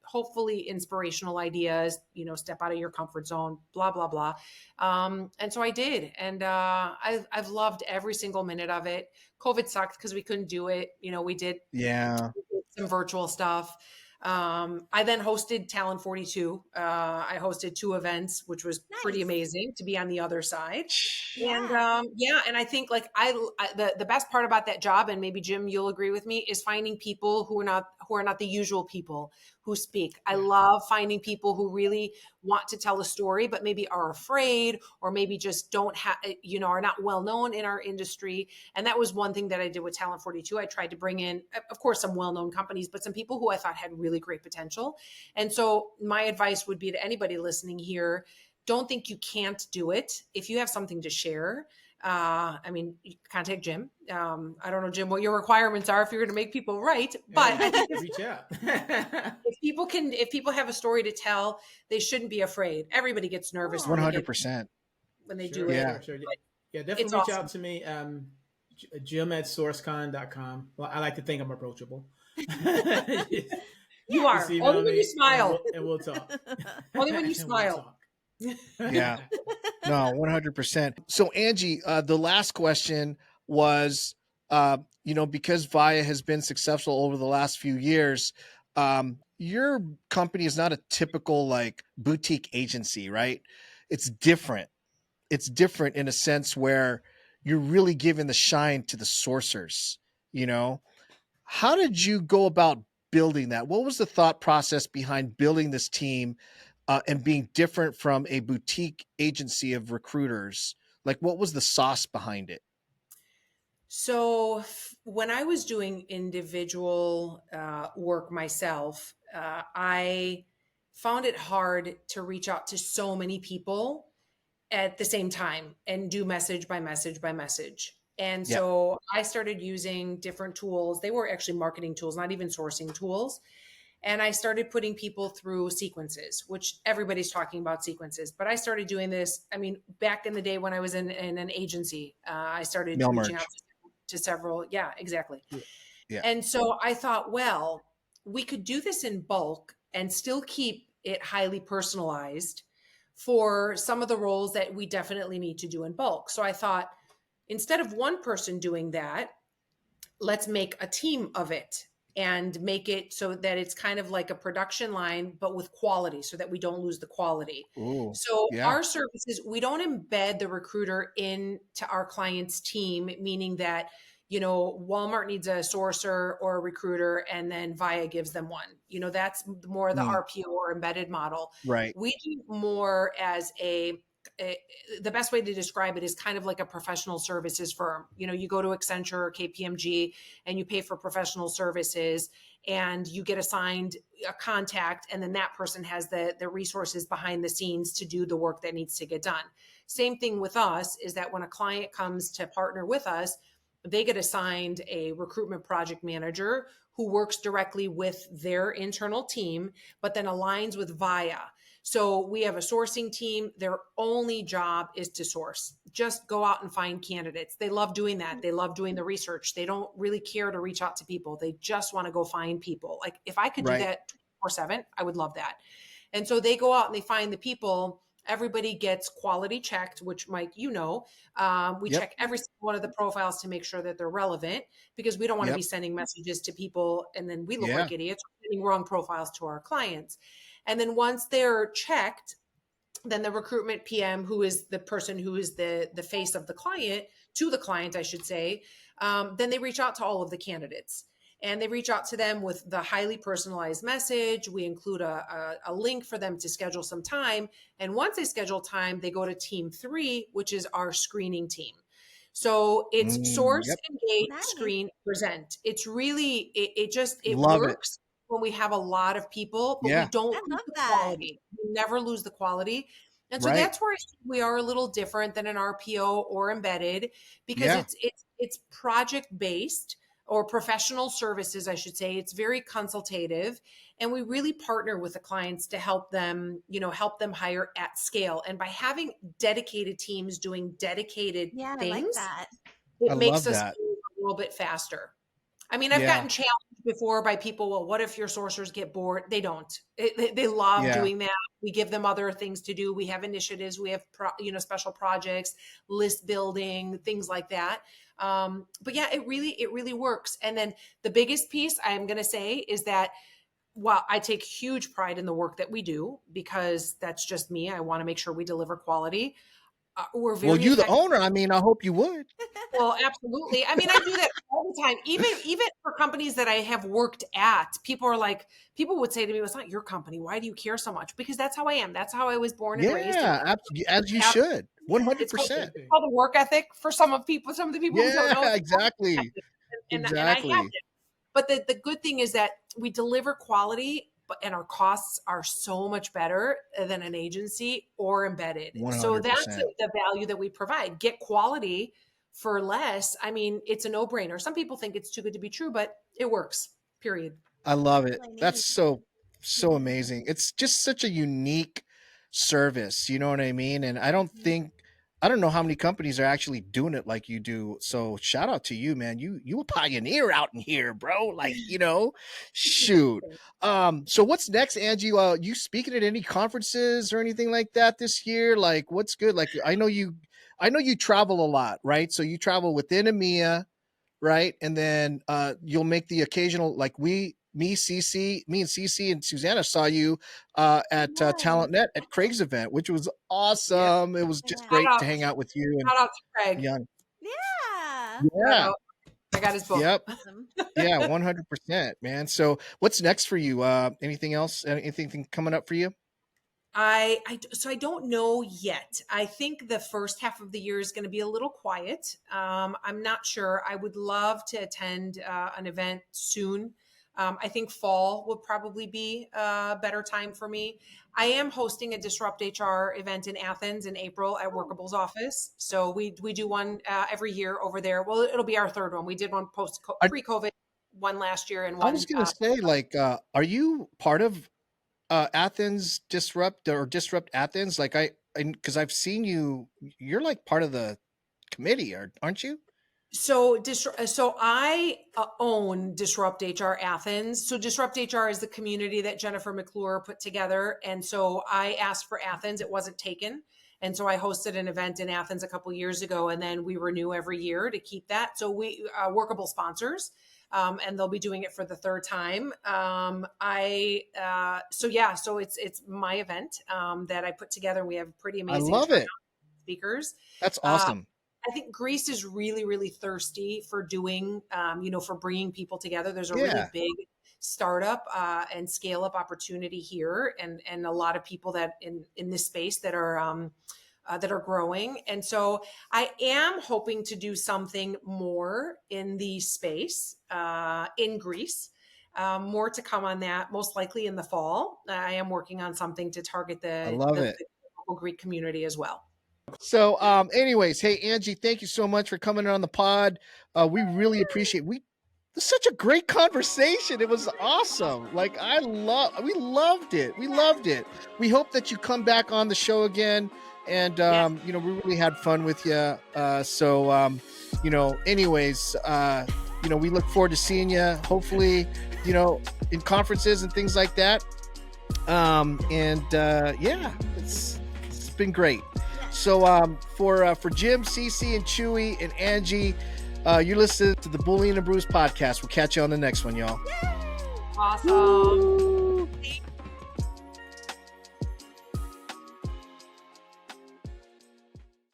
hopefully inspirational ideas, step out of your comfort zone, blah, blah, blah. And so I did. And I've loved every single minute of it. COVID sucked because we couldn't do it. We did Yeah. some virtual stuff. I then hosted Talent 42. I hosted 2 events, which was pretty Nice. amazing to be on the other side. And Yeah. and I think like the best part about that job, and maybe Jim, you'll agree with me, is finding people who are not the usual people who speak. I love finding people who really want to tell a story, but maybe are afraid, or maybe just don't have, are not well known in our industry. And that was one thing that I did with Talent 42. I tried to bring in, of course, some well-known companies, but some people who I thought had really great potential. And so my advice would be to anybody listening here, don't think you can't do it. If you have something to share, you contact Jim. I don't know, Jim, what your requirements are if you're going to make people write, but I think reach out. if people have a story to tell, they shouldn't be afraid. Everybody gets nervous when 100%. they Sure, do it. Yeah. Sure. Yeah, definitely It's reach awesome. out to me. Jim@sourcecon.com. Well, I like to think I'm approachable. You are. Just email Only when me you smile. and we'll talk. Only when you And we'll smile. talk. Yeah. No, 100%. So Angie, the last question was, because Vaia has been successful over the last few years, your company is not a typical like boutique agency, right? It's different. It's different in a sense where you're really giving the shine to the sourcers, you know? How did you go about building that? What was the thought process behind building this team and being different from a boutique agency of recruiters? Like, what was the sauce behind it? So when I was doing individual work myself, I found it hard to reach out to so many people at the same time and do message by message by message. And Yeah. so I started using different tools. They were actually marketing tools, not even sourcing tools. And I started putting people through sequences, which everybody's talking about sequences. But I started doing this, back in the day when I was in an agency, I started Mail reaching merge. out to several. Yeah, exactly. Yeah. Yeah. And so I thought, well, we could do this in bulk and still keep it highly personalized for some of the roles that we definitely need to do in bulk. So I thought, instead of one person doing that, let's make a team of it and make it so that it's kind of like a production line, but with quality so that we don't lose the quality. Ooh. So Yeah. our services, we don't embed the recruiter into our client's team, meaning that, Walmart needs a sourcer or a recruiter and then Vaia gives them one. That's more the Mm, RPO or embedded model. right. We do more as the best way to describe it is kind of like a professional services firm. You go to Accenture or KPMG and you pay for professional services and you get assigned a contact, and then that person has the resources behind the scenes to do the work that needs to get done. Same thing with us is that when a client comes to partner with us, they get assigned a recruitment project manager who works directly with their internal team, but then aligns with Vaia. So we have a sourcing team. Their only job is to source. Just go out and find candidates. They love doing that. They love doing the research. They don't really care to reach out to people. They just want to go find people. Like if I could do Right. that 24/7, I would love that. And so they go out and they find the people. Everybody gets quality checked, which Mike, we Yep. check every single one of the profiles to make sure that they're relevant, because we don't want to Yep. be sending messages to people and then we look Yeah. like idiots, sending wrong profiles to our clients. And then once they're checked, then the recruitment PM, who is the person who is the face of the client, to the client, I should say, then they reach out to all of the candidates. And they reach out to them with the highly personalized message. We include a link for them to schedule some time. And once they schedule time, they go to team 3, which is our screening team. So it's source, Yep. engage, Nice. screen, present. It's really, it Love it. works when we have a lot of people, but we Yeah. don't I lose love the that. quality. We never lose the quality. And so Right. that's where we are a little different than an RPO or embedded, because Yeah. it's project based, or professional services, I should say. It's very consultative, and we really partner with the clients to help them hire at scale. And by having dedicated teams doing dedicated Yeah, I like things, that. I it makes love us that. move a little bit faster. I mean, I've Yeah. gotten challenged before by people. Well, what if your sourcers get bored? They don't. They love Yeah. doing that. We give them other things to do. We have initiatives. We have special projects, list building, things like that. But yeah, it really works. And then the biggest piece I'm going to say is that, while I take huge pride in the work that we do, because that's just me, I want to make sure we deliver quality. We're Well, very you the effective. owner. I mean, I hope you would. Well, absolutely. I mean, I do that all the time. Even for companies that I have worked at, people would say to me, "Well, it's not your company. Why do you care so much?" Because that's how I am. That's how I was born and raised. And Yeah. As you have, should. it's called, 100%. it's called a work ethic for some of people. Some of the people who don't know, Yeah. it's a work Exactly. ethic. And I have Exactly. it. But the good thing is that we deliver quality, and our costs are so much better than an agency or embedded. So that's 100%. the value that we provide. Get quality for less. I mean, it's a no-brainer. Some people think it's too good to be true, but it works. Period. I love it. Really neat. That's so Yeah. amazing. It's just such a unique service, you know what I mean? And Mhm. I don't know how many companies are actually doing it like you do. So shout out to you, man. You a pioneer out in here, bro. Like, shoot. So what's next, Angie? You speaking at any conferences or anything like that this year? Like what's good? Like I know you travel a lot, right? So you travel within EMEA, right? And then you'll make the occasional, like me and CC and Susanna saw you at Nice. TalentNet at Craig's event, which was Yeah. awesome. It was I just went. Shout great out, to hang out with you and shout out to Craig. Young. Yeah. Shout Yeah. out. I got his book. Yep. Awesome. Yeah. 100%, man. So what's next for you? Anything else? Anything coming up for you? So I don't know yet. I think the first half of the year is going to be a little quiet. I'm not sure. I would love to attend an event soon. I think fall would probably be a better time for me. I am hosting a Disrupt HR event in Athens in April at Oh, Workable's office. So we do one every year over there. Well, it'll be our third one. We did one I, pre-COVID, one last year, and I one. was gonna say, like, are you part of Athens Disrupt Athens? Like because I've seen you. You're like part of the committee, aren't you? So I own Disrupt HR Athens. So Disrupt HR is the community that Jennifer McClure put together. And so I asked for Athens. It wasn't taken. And so I hosted an event in Athens a couple years ago, and then we renew every year to keep that. So we workable sponsors, and they'll be doing it for the third time. So it's my event that I put together. We have pretty amazing I love it. speakers. That's awesome. I think Greece is really, really thirsty for doing, for bringing people together. There's a Yeah. really big startup and scale up opportunity here, and a lot of people that in this space that are growing. And so I am hoping to do something more in the space in Greece. More to come on that, most likely in the fall. I am working on something to target the local Greek community as well. So, anyways, hey, Angie, thank you so much for coming on the pod. We really appreciate It's such a great conversation. It was awesome. Like we loved it. We loved it. We hope that you come back on the show again. And, we really had fun with you. Anyways, we look forward to seeing you, hopefully, in conferences and things like that. It's been great. So for Jim, Cece, and Chewy, and Angie, you're listening to the Boolean and Brews podcast. We'll catch you on the next one, y'all. Awesome.